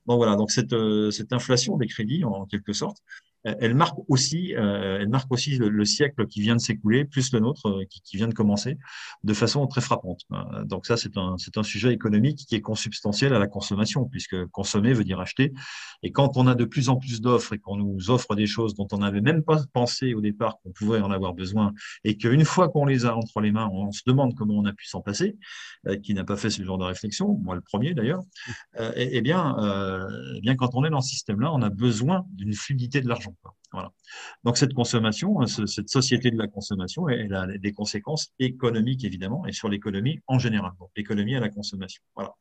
Donc voilà, donc cette inflation des crédits, en quelque sorte, elle marque aussi le siècle qui vient de s'écouler, plus le nôtre qui vient de commencer, de façon très frappante. Donc ça, c'est un sujet économique qui est consubstantiel à la consommation, puisque consommer veut dire acheter. Et quand on a de plus en plus d'offres et qu'on nous offre des choses dont on n'avait même pas pensé au départ qu'on pouvait en avoir besoin, et qu'une fois qu'on les a entre les mains, on se demande comment on a pu s'en passer, qui n'a pas fait ce genre de réflexion, moi le premier d'ailleurs, eh bien, quand on est dans ce système-là, on a besoin d'une fluidité de l'argent, quoi. Voilà. Donc cette consommation, cette société de la consommation, elle a des conséquences économiques évidemment, et sur l'économie en général. Donc l'économie à la consommation. Voilà.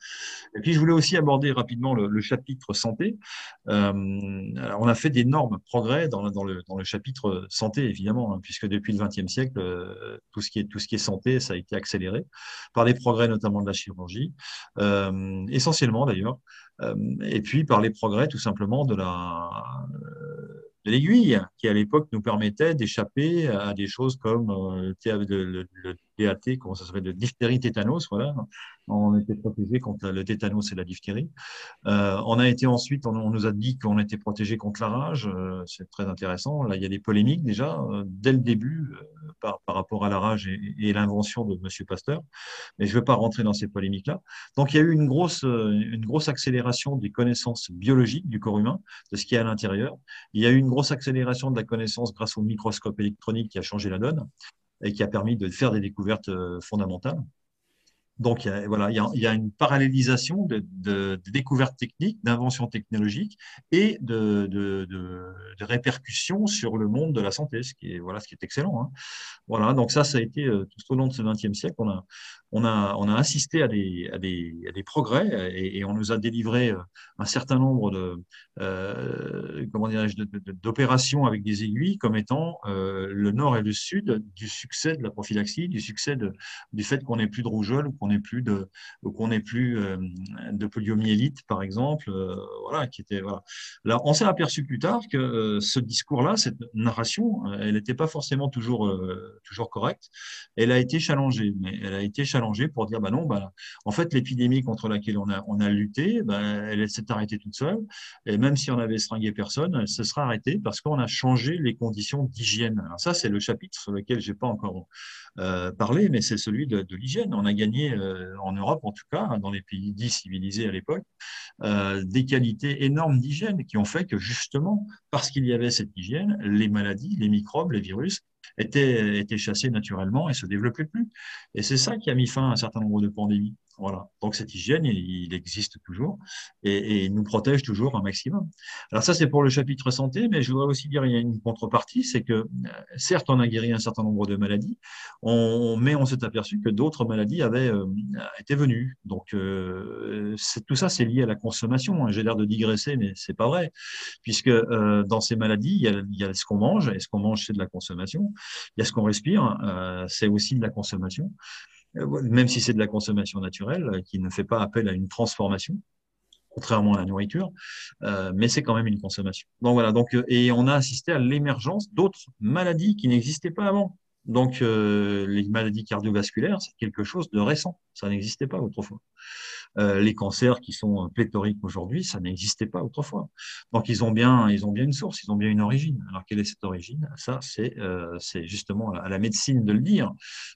Et puis je voulais aussi aborder rapidement le chapitre santé. Alors, on a fait d'énormes progrès dans le chapitre santé évidemment, hein, puisque depuis le XXe siècle, tout ce qui est santé, ça a été accéléré par les progrès notamment de la chirurgie, essentiellement d'ailleurs. Et puis par les progrès tout simplement de l'aiguille, qui à l'époque nous permettait d'échapper à des choses comme le DAT, comment ça s'appelle, le diphtérie tétanos, voilà. On était protégé contre le tétanos et la diphtérie. On a été ensuite, on nous a dit qu'on était protégé contre la rage. C'est très intéressant. Là, il y a des polémiques déjà dès le début par rapport à la rage et l'invention de Monsieur Pasteur. Mais je ne veux pas rentrer dans ces polémiques-là. Donc, il y a eu une grosse accélération des connaissances biologiques du corps humain, de ce qu'il y a à l'intérieur. Il y a eu une grosse accélération de la connaissance grâce au microscope électronique qui a changé la donne et qui a permis de faire des découvertes fondamentales. Donc, il y a une parallélisation de découvertes techniques, d'inventions technologiques et de répercussions sur le monde de la santé, ce qui est excellent, hein. Voilà, donc ça a été tout au long de ce XXe siècle, on a assisté à des progrès et on nous a délivré un certain nombre comment dirais-je, d'opérations avec des aiguilles comme étant le nord et le sud du succès de la prophylaxie, du succès du fait qu'on n'ait plus de rougeole ou qu'on n'ait plus de poliomyélite, par exemple. Voilà. Là, on s'est aperçu plus tard que ce discours-là, cette narration, elle n'était pas forcément toujours correcte. Elle a été challengée, mais elle a été challengée pour dire, bah non, bah, en fait, l'épidémie contre laquelle on a lutté, bah, elle s'est arrêtée toute seule. Et même si on avait seringué personne, elle se sera arrêtée parce qu'on a changé les conditions d'hygiène. Alors ça, c'est le chapitre sur lequel j'ai pas encore parlé, mais c'est celui de l'hygiène. On a gagné, en Europe en tout cas, dans les pays dits civilisés à l'époque, des qualités énormes d'hygiène qui ont fait que justement, parce qu'il y avait cette hygiène, les maladies, les microbes, les virus étaient chassés naturellement et se développaient plus. Et c'est ça qui a mis fin à un certain nombre de pandémies. Voilà. Donc cette hygiène, il existe toujours et nous protège toujours un maximum. Alors ça, c'est pour le chapitre santé, mais je voudrais aussi dire il y a une contrepartie, c'est que certes, on a guéri un certain nombre de maladies, mais on s'est aperçu que d'autres maladies avaient été venues. Donc tout ça, c'est lié à la consommation. J'ai l'air de digresser, mais c'est pas vrai, puisque dans ces maladies, il y a ce qu'on mange, et ce qu'on mange, c'est de la consommation. Il y a ce qu'on respire, c'est aussi de la consommation, même si c'est de la consommation naturelle, qui ne fait pas appel à une transformation, contrairement à la nourriture, mais c'est quand même une consommation. Donc voilà, et on a assisté à l'émergence d'autres maladies qui n'existaient pas avant. Donc les maladies cardiovasculaires, c'est quelque chose de récent, ça n'existait pas autrefois. Les cancers qui sont pléthoriques aujourd'hui, ça n'existait pas autrefois. Donc ils ont bien une source, ils ont bien une origine. Alors quelle est cette origine? Ça, c'est justement à la médecine de le dire,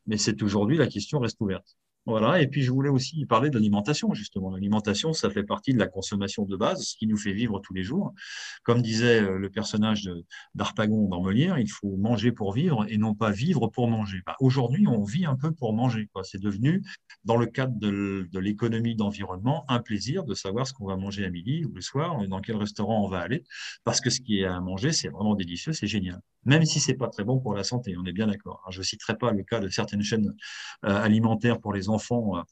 mais c'est aujourd'hui la question reste ouverte. Voilà, et puis je voulais aussi parler de l'alimentation, justement. L'alimentation, ça fait partie de la consommation de base, ce qui nous fait vivre tous les jours. Comme disait le personnage d'Harpagon dans Molière, il faut manger pour vivre et non pas vivre pour manger. Bah, aujourd'hui, on vit un peu pour manger, quoi. C'est devenu, dans le cadre de l'économie d'environnement, un plaisir de savoir ce qu'on va manger à midi ou le soir, dans quel restaurant on va aller, parce que ce qui est à manger, c'est vraiment délicieux, c'est génial. Même si c'est pas très bon pour la santé, on est bien d'accord. Alors, je ne citerai pas le cas de certaines chaînes alimentaires pour les enfants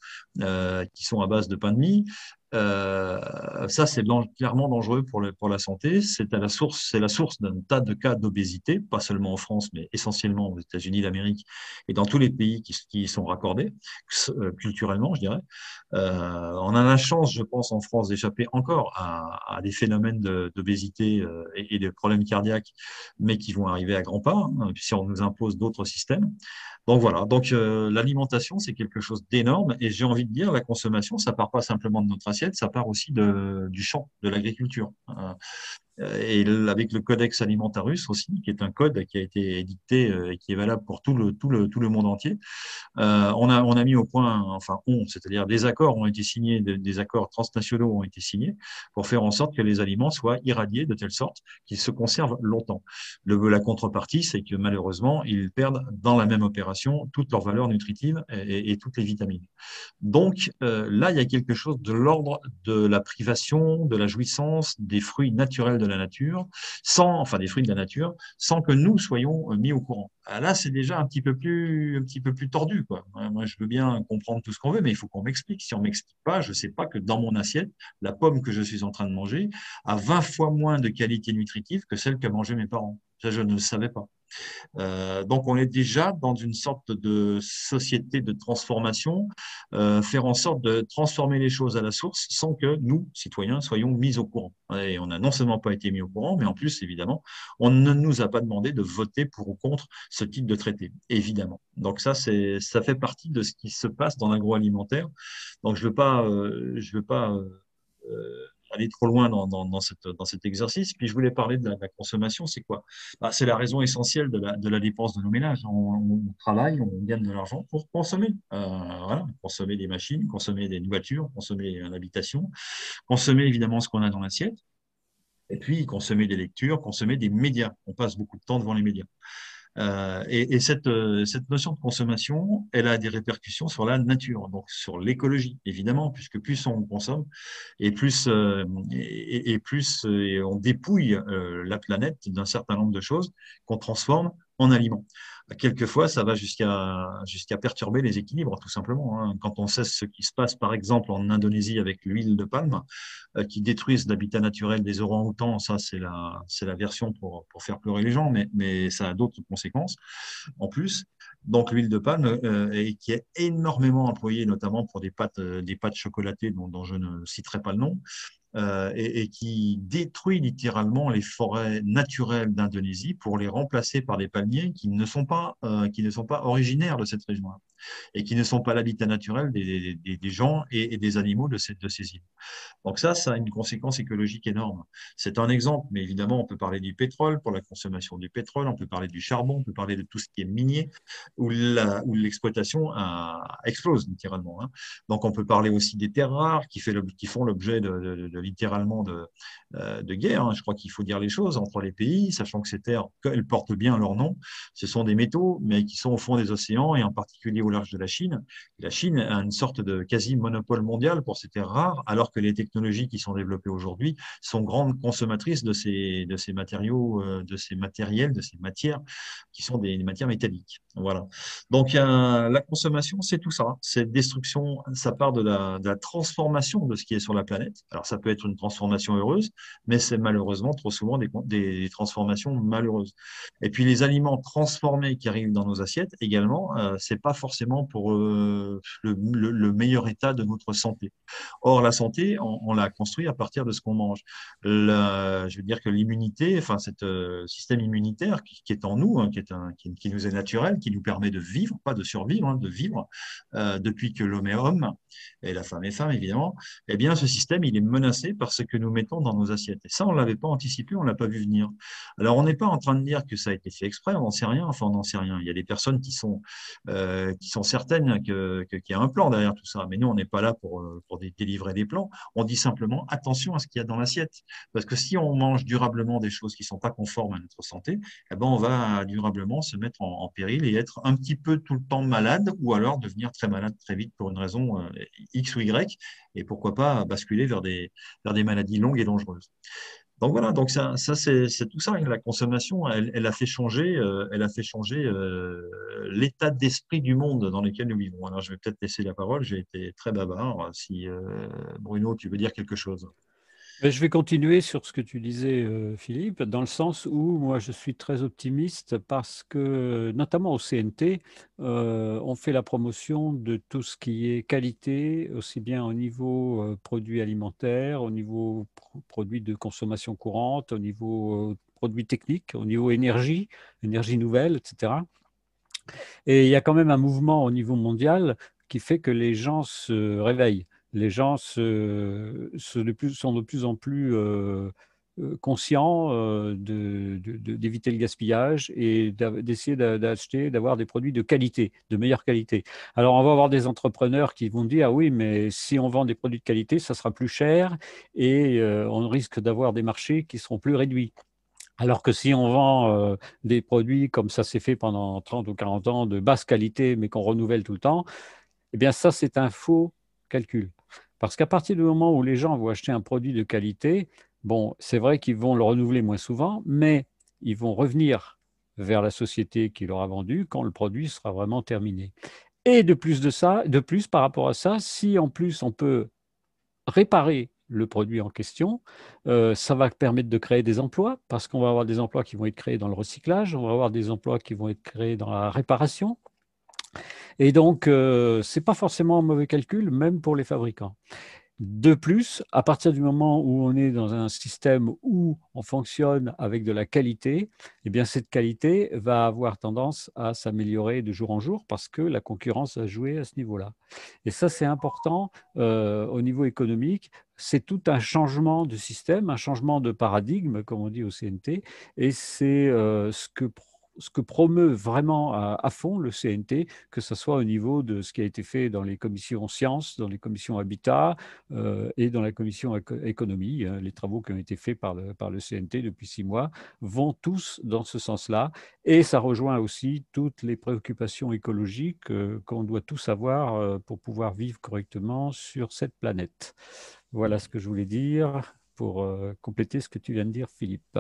qui sont à base de pain de mie. Ça, c'est clairement dangereux pour la santé. C'est la source d'un tas de cas d'obésité, pas seulement en France, mais essentiellement aux États-Unis d'Amérique et dans tous les pays qui y sont raccordés, culturellement, je dirais. On a la chance, je pense, en France, d'échapper encore à des phénomènes d'obésité et de problèmes cardiaques, mais qui vont arriver à grands pas, hein, si on nous impose d'autres systèmes. Donc voilà, donc l'alimentation, c'est quelque chose d'énorme et j'ai envie de dire, la consommation, ça part pas simplement de notre assiette, ça part aussi du champ, de l'agriculture. Et avec le Codex Alimentarius aussi, qui est un code qui a été édicté et qui est valable pour tout le monde entier. On a mis au point, enfin c'est-à-dire des accords ont été signés, des accords transnationaux ont été signés pour faire en sorte que les aliments soient irradiés de telle sorte qu'ils se conservent longtemps. La contrepartie, c'est que malheureusement, ils perdent dans la même opération toutes leurs valeurs nutritives et toutes les vitamines. Donc là, il y a quelque chose de l'ordre de la privation, de la jouissance des fruits naturels de la nature, enfin des fruits de la nature, sans que nous soyons mis au courant. Là, c'est déjà un petit peu plus tordu, quoi. Moi, je veux bien comprendre tout ce qu'on veut, mais il faut qu'on m'explique. Si on m'explique pas, je sais pas que dans mon assiette, la pomme que je suis en train de manger a 20 fois moins de qualité nutritive que celle qu'a mangé mes parents. Ça, je ne le savais pas. Donc, on est déjà dans une sorte de société de transformation, faire en sorte de transformer les choses à la source sans que nous, citoyens, soyons mis au courant. Et on n'a non seulement pas été mis au courant, mais en plus, évidemment, on ne nous a pas demandé de voter pour ou contre ce type de traité, évidemment. Donc ça fait partie de ce qui se passe dans l'agroalimentaire. Donc je veux pas aller trop loin dans cet exercice. Puis je voulais parler de la consommation. C'est quoi? Bah, c'est la raison essentielle de la dépense de nos ménages. On travaille, on gagne de l'argent pour consommer. Voilà, consommer des machines, consommer des voitures, consommer l'habitation, consommer évidemment ce qu'on a dans l'assiette. Et puis consommer des lectures, consommer des médias. On passe beaucoup de temps devant les médias. Et cette notion de consommation, elle a des répercussions sur la nature, donc sur l'écologie, évidemment, puisque plus on consomme et plus on dépouille la planète d'un certain nombre de choses qu'on transforme en aliments. Quelquefois, ça va jusqu'à perturber les équilibres, tout simplement, hein. Quand on sait ce qui se passe, par exemple, en Indonésie avec l'huile de palme, qui détruisent l'habitat naturel des orang-outans, ça, c'est la version pour faire pleurer les gens, mais ça a d'autres conséquences en plus. Donc, l'huile de palme, et qui est énormément employée, notamment pour des pâtes chocolatées dont je ne citerai pas le nom, et qui détruit littéralement les forêts naturelles d'Indonésie pour les remplacer par des palmiers qui ne sont pas originaires de cette région-là et qui ne sont pas l'habitat naturel des gens et des animaux de ces îles. Donc ça a une conséquence écologique énorme. C'est un exemple, mais évidemment, on peut parler du pétrole pour la consommation du pétrole, on peut parler du charbon, on peut parler de tout ce qui est minier, où l'exploitation explose littéralement, hein. Donc on peut parler aussi des terres rares qui font l'objet littéralement de guerre, hein. Je crois qu'il faut dire les choses entre les pays, sachant que ces terres, elles portent bien leur nom. Ce sont des métaux, mais qui sont au fond des océans et en particulier au large de la Chine. Et la Chine a une sorte de quasi-monopole mondial pour ces terres rares, alors que les technologies qui sont développées aujourd'hui sont grandes consommatrices de ces matériaux, de ces matériels, de ces matières qui sont des matières métalliques. Voilà. Donc la consommation, c'est tout ça. C'est destruction, ça part de la transformation de ce qui est sur la planète. Alors ça peut être une transformation heureuse, mais c'est malheureusement trop souvent des transformations malheureuses. Et puis les aliments transformés qui arrivent dans nos assiettes également, c'est pas forcément pour le meilleur état de notre santé. Or la santé, on l'a construit à partir de ce qu'on mange. Je veux dire que l'immunité, enfin cet système immunitaire qui est en nous, hein, qui nous est naturel, qui nous permet de vivre, pas de survivre, hein, de vivre depuis que l'homme est homme et la femme est femme évidemment. Eh bien ce système il est menacé par ce que nous mettons dans nos assiettes. Et ça on l'avait pas anticipé, on l'a pas vu venir. Alors on n'est pas en train de dire que ça a été fait exprès, on n'en sait rien. Enfin on n'en sait rien. Il y a des personnes qui sont certaines qu'il y a un plan derrière tout ça. Mais nous, on n'est pas là pour délivrer des plans. On dit simplement attention à ce qu'il y a dans l'assiette. Parce que si on mange durablement des choses qui ne sont pas conformes à notre santé, eh ben, on va durablement se mettre en péril et être un petit peu tout le temps malade ou alors devenir très malade très vite pour une raison X ou Y et pourquoi pas basculer vers des maladies longues et dangereuses. Donc voilà, donc ça c'est tout ça. La consommation, elle a fait changer, l'état d'esprit du monde dans lequel nous vivons. Alors je vais peut-être laisser la parole. J'ai été très bavard. Si Bruno, tu veux dire quelque chose?
Mais je vais continuer sur ce que tu disais, Philippe, dans le sens où moi je suis très optimiste parce que, notamment au CNT, on fait la promotion de tout ce qui est qualité, aussi bien au niveau produits alimentaires, au niveau produits de consommation courante, au niveau produits techniques, au niveau énergie, énergie nouvelle, etc. Et il y a quand même un mouvement au niveau mondial qui fait que les gens se réveillent. Les gens sont de plus en plus conscients d'éviter le gaspillage et d'essayer d'acheter, d'avoir des produits de qualité, de meilleure qualité. Alors, on va avoir des entrepreneurs qui vont dire, ah oui, mais si on vend des produits de qualité, ça sera plus cher et on risque d'avoir des marchés qui seront plus réduits. Alors que si on vend des produits comme ça s'est fait pendant 30 ou 40 ans de basse qualité, mais qu'on renouvelle tout le temps, eh bien ça, c'est un faux calcul. Parce qu'à partir du moment où les gens vont acheter un produit de qualité, bon, c'est vrai qu'ils vont le renouveler moins souvent, mais ils vont revenir vers la société qui leur a vendu quand le produit sera vraiment terminé. Et de plus par rapport à ça, si en plus on peut réparer le produit en question. Ça va permettre de créer des emplois parce qu'on va avoir des emplois qui vont être créés dans le recyclage, on va avoir des emplois qui vont être créés dans la réparation. Et donc, ce n'est pas forcément un mauvais calcul, même pour les fabricants. De plus, à partir du moment où on est dans un système où on fonctionne avec de la qualité, eh bien cette qualité va avoir tendance à s'améliorer de jour en jour parce que la concurrence va jouer à ce niveau-là. Et ça, c'est important au niveau économique. C'est tout un changement de système, un changement de paradigme, comme on dit au CNT, et c'est ce que promeut vraiment à fond le CNT, que ce soit au niveau de ce qui a été fait dans les commissions sciences, dans les commissions habitat, et dans la commission économie. Les travaux qui ont été faits par le CNT depuis 6 mois vont tous dans ce sens-là. Et ça rejoint aussi toutes les préoccupations écologiques qu'on doit tous avoir pour pouvoir vivre correctement sur cette planète. Voilà ce que je voulais dire pour compléter ce que tu viens de dire, Philippe.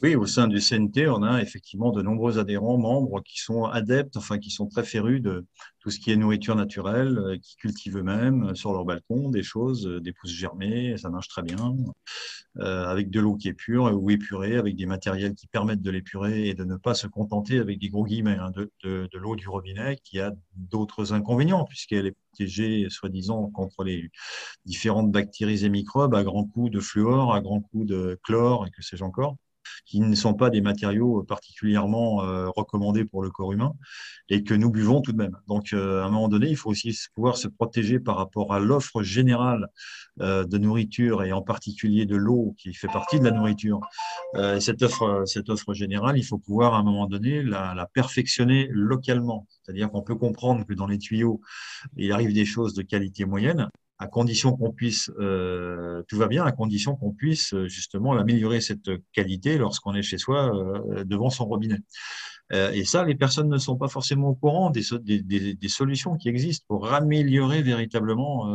Oui, au sein du CNT, on a effectivement de nombreux adhérents, membres qui sont adeptes, enfin qui sont très férus de tout ce qui est nourriture naturelle, qui cultivent eux-mêmes sur leur balcon des choses, des pousses germées, ça marche très bien, avec de l'eau qui est pure ou épurée, avec des matériels qui permettent de l'épurer et de ne pas se contenter avec des gros guillemets de l'eau du robinet qui a d'autres inconvénients puisqu'elle est protégée, soi-disant, contre les différentes bactéries et microbes à grands coups de fluor, à grands coups de chlore et que sais-je encore, qui ne sont pas des matériaux particulièrement recommandés pour le corps humain et que nous buvons tout de même. Donc, à un moment donné, il faut aussi pouvoir se protéger par rapport à l'offre générale de nourriture et en particulier de l'eau qui fait partie de la nourriture. Et cette offre générale, il faut pouvoir à un moment donné la perfectionner localement. C'est-à-dire qu'on peut comprendre que dans les tuyaux, il arrive des choses de qualité moyenne, à condition qu'on puisse, tout va bien, à condition qu'on puisse justement améliorer cette qualité lorsqu'on est chez soi devant son robinet. Et ça, les personnes ne sont pas forcément au courant des solutions qui existent pour améliorer véritablement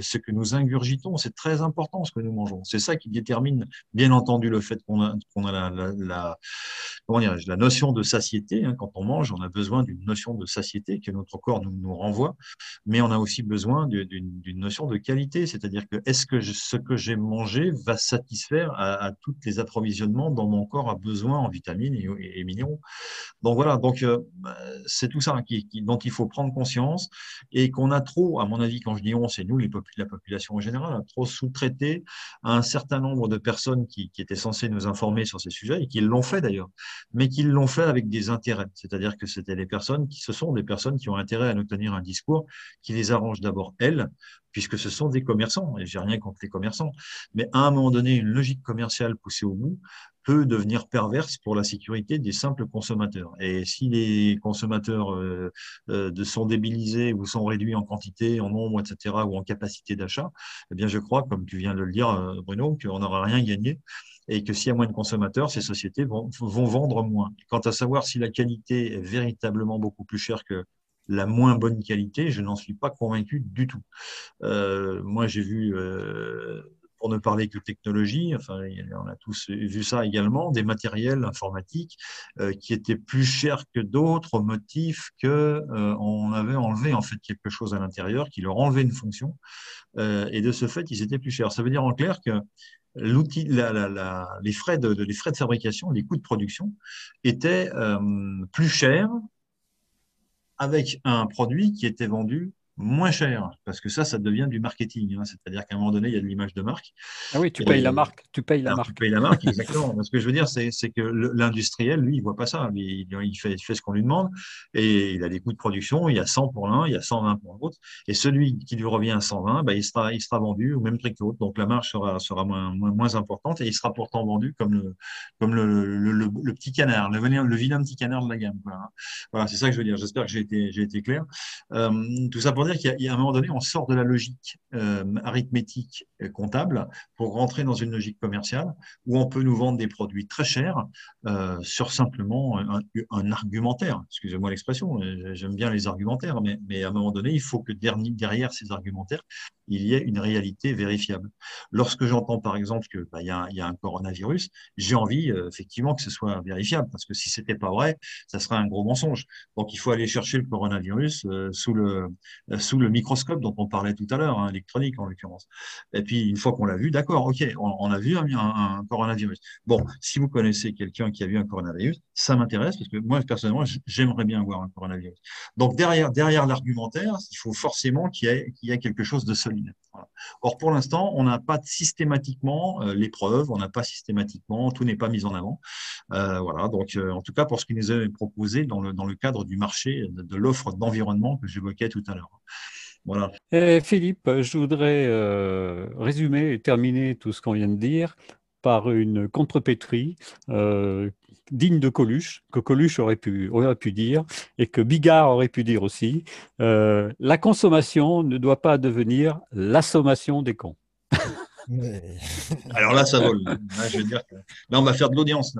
ce que nous ingurgitons. C'est très important ce que nous mangeons. C'est ça qui détermine, bien entendu, le fait qu'on a comment dirais-je, la notion de satiété. Hein. Quand on mange, on a besoin d'une notion de satiété que notre corps nous renvoie, mais on a aussi besoin d'une notion de qualité, c'est-à-dire que est-ce que ce que j'ai mangé va satisfaire à tous les approvisionnements dont mon corps a besoin en vitamines et minéraux. Donc voilà, donc c'est tout ça dont il faut prendre conscience et qu'on a trop, à mon avis, quand je dis on, c'est nous, la population en général, a trop sous-traité à un certain nombre de personnes qui étaient censées nous informer sur ces sujets et qui l'ont fait d'ailleurs, mais qui l'ont fait avec des intérêts. C'est-à-dire que ce sont des personnes qui ont intérêt à nous tenir un discours qui les arrange d'abord elles, puisque ce sont des commerçants, et j'ai rien contre les commerçants, mais à un moment donné, une logique commerciale poussée au bout peut devenir perverse pour la sécurité des simples consommateurs. Et si les consommateurs sont débilisés ou sont réduits en quantité, en nombre, etc., ou en capacité d'achat, eh bien, je crois, comme tu viens de le dire, Bruno, qu'on n'aura rien gagné et que s'il y a moins de consommateurs, ces sociétés vont vendre moins. Quant à savoir si la qualité est véritablement beaucoup plus chère que la moins bonne qualité, je n'en suis pas convaincu du tout. Moi, j'ai vu, pour ne parler que technologie, enfin, on a tous vu ça également, des matériels informatiques qui étaient plus chers que d'autres au motif qu'on avait enlevé en fait quelque chose à l'intérieur, qui leur enlevait une fonction, et de ce fait, ils étaient plus chers. Ça veut dire en clair que l'outil, les frais de fabrication, les coûts de production étaient plus chers avec un produit qui était vendu moins cher, parce que ça devient du marketing, hein. C'est-à-dire qu'à un moment donné, il y a de l'image de marque.
Ah oui, tu payes la marque. Tu payes la
Alors,
marque.
tu payes la marque, exactement. Ce que je veux dire, c'est que l'industriel, lui, il voit pas ça. Il fait ce qu'on lui demande et il a des coûts de production. Il y a 100 pour l'un, il y a 120 pour l'autre. Et celui qui lui revient à 120, bah, il sera vendu au même prix que l'autre. Donc, la marge sera moins importante et il sera pourtant vendu comme le petit canard, le vilain petit canard de la gamme. Voilà, c'est ça que je veux dire. J'espère que j'ai été clair. Tout ça pour dire qu'il y a un moment donné, on sort de la logique arithmétique comptable pour rentrer dans une logique commerciale où on peut nous vendre des produits très chers sur simplement un argumentaire. Excusez-moi l'expression, j'aime bien les argumentaires, mais à un moment donné, il faut que derrière ces argumentaires, il y ait une réalité vérifiable. Lorsque j'entends par exemple qu'il y a un coronavirus, j'ai envie effectivement que ce soit vérifiable, parce que si ce n'était pas vrai, ça serait un gros mensonge. Donc il faut aller chercher le coronavirus sous le microscope dont on parlait tout à l'heure, hein, électronique en l'occurrence. Et puis une fois qu'on l'a vu, d'accord, ok, on a vu un coronavirus. Bon, si vous connaissez quelqu'un qui a vu un coronavirus, ça m'intéresse, parce que moi personnellement, j'aimerais bien voir un coronavirus. Donc derrière l'argumentaire, il faut forcément qu'il y ait quelque chose de solide. Voilà. Or, pour l'instant, on n'a pas systématiquement les preuves, on n'a pas systématiquement, tout n'est pas mis en avant. Voilà, donc en tout cas pour ce qui nous est proposé dans le cadre du marché de l'offre d'environnement que j'évoquais tout à l'heure. Voilà.
Et Philippe, je voudrais résumer et terminer tout ce qu'on vient de dire par une contrepétrie digne de Coluche, que Coluche aurait pu dire, et que Bigard aurait pu dire aussi. La consommation ne doit pas devenir l'assommation des cons.
Mais...
Alors là, ça vole. Là, je veux dire que là, on va faire de l'audience.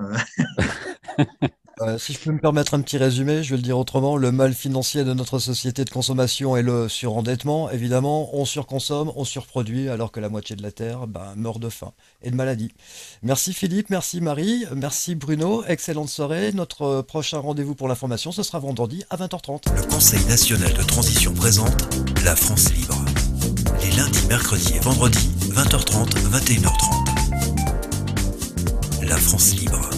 Si je peux me permettre un petit résumé, je vais le dire autrement, le mal financier de notre société de consommation est le surendettement. Évidemment, on surconsomme, on surproduit, alors que la moitié de la Terre meurt de faim et de maladie. Merci Philippe, merci Marie, merci Bruno, excellente soirée. Notre prochain rendez-vous pour l'information, ce sera vendredi à 20h30.
Le Conseil national de transition présente La France libre. Les lundis, mercredis et vendredis, 20h30, 21h30. La France libre.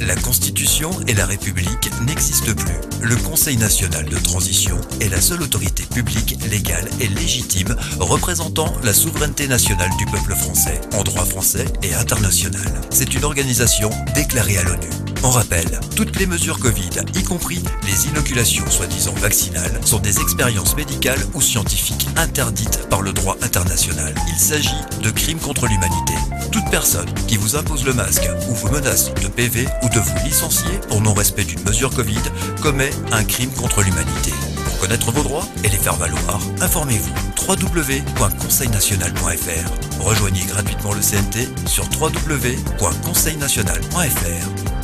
La Constitution et la République n'existent plus. Le Conseil national de transition est la seule autorité publique, légale et légitime représentant la souveraineté nationale du peuple français, en droit français et international. C'est une organisation déclarée à l'ONU. On rappelle, toutes les mesures Covid, y compris les inoculations soi-disant vaccinales, sont des expériences médicales ou scientifiques interdites par le droit international. Il s'agit de crimes contre l'humanité. Toute personne qui vous impose le masque ou vous menace de PV ou de vous licencier pour non-respect d'une mesure Covid commet un crime contre l'humanité. Pour connaître vos droits et les faire valoir, informez-vous www.conseilnational.fr. Rejoignez gratuitement le CNT sur www.conseilnational.fr.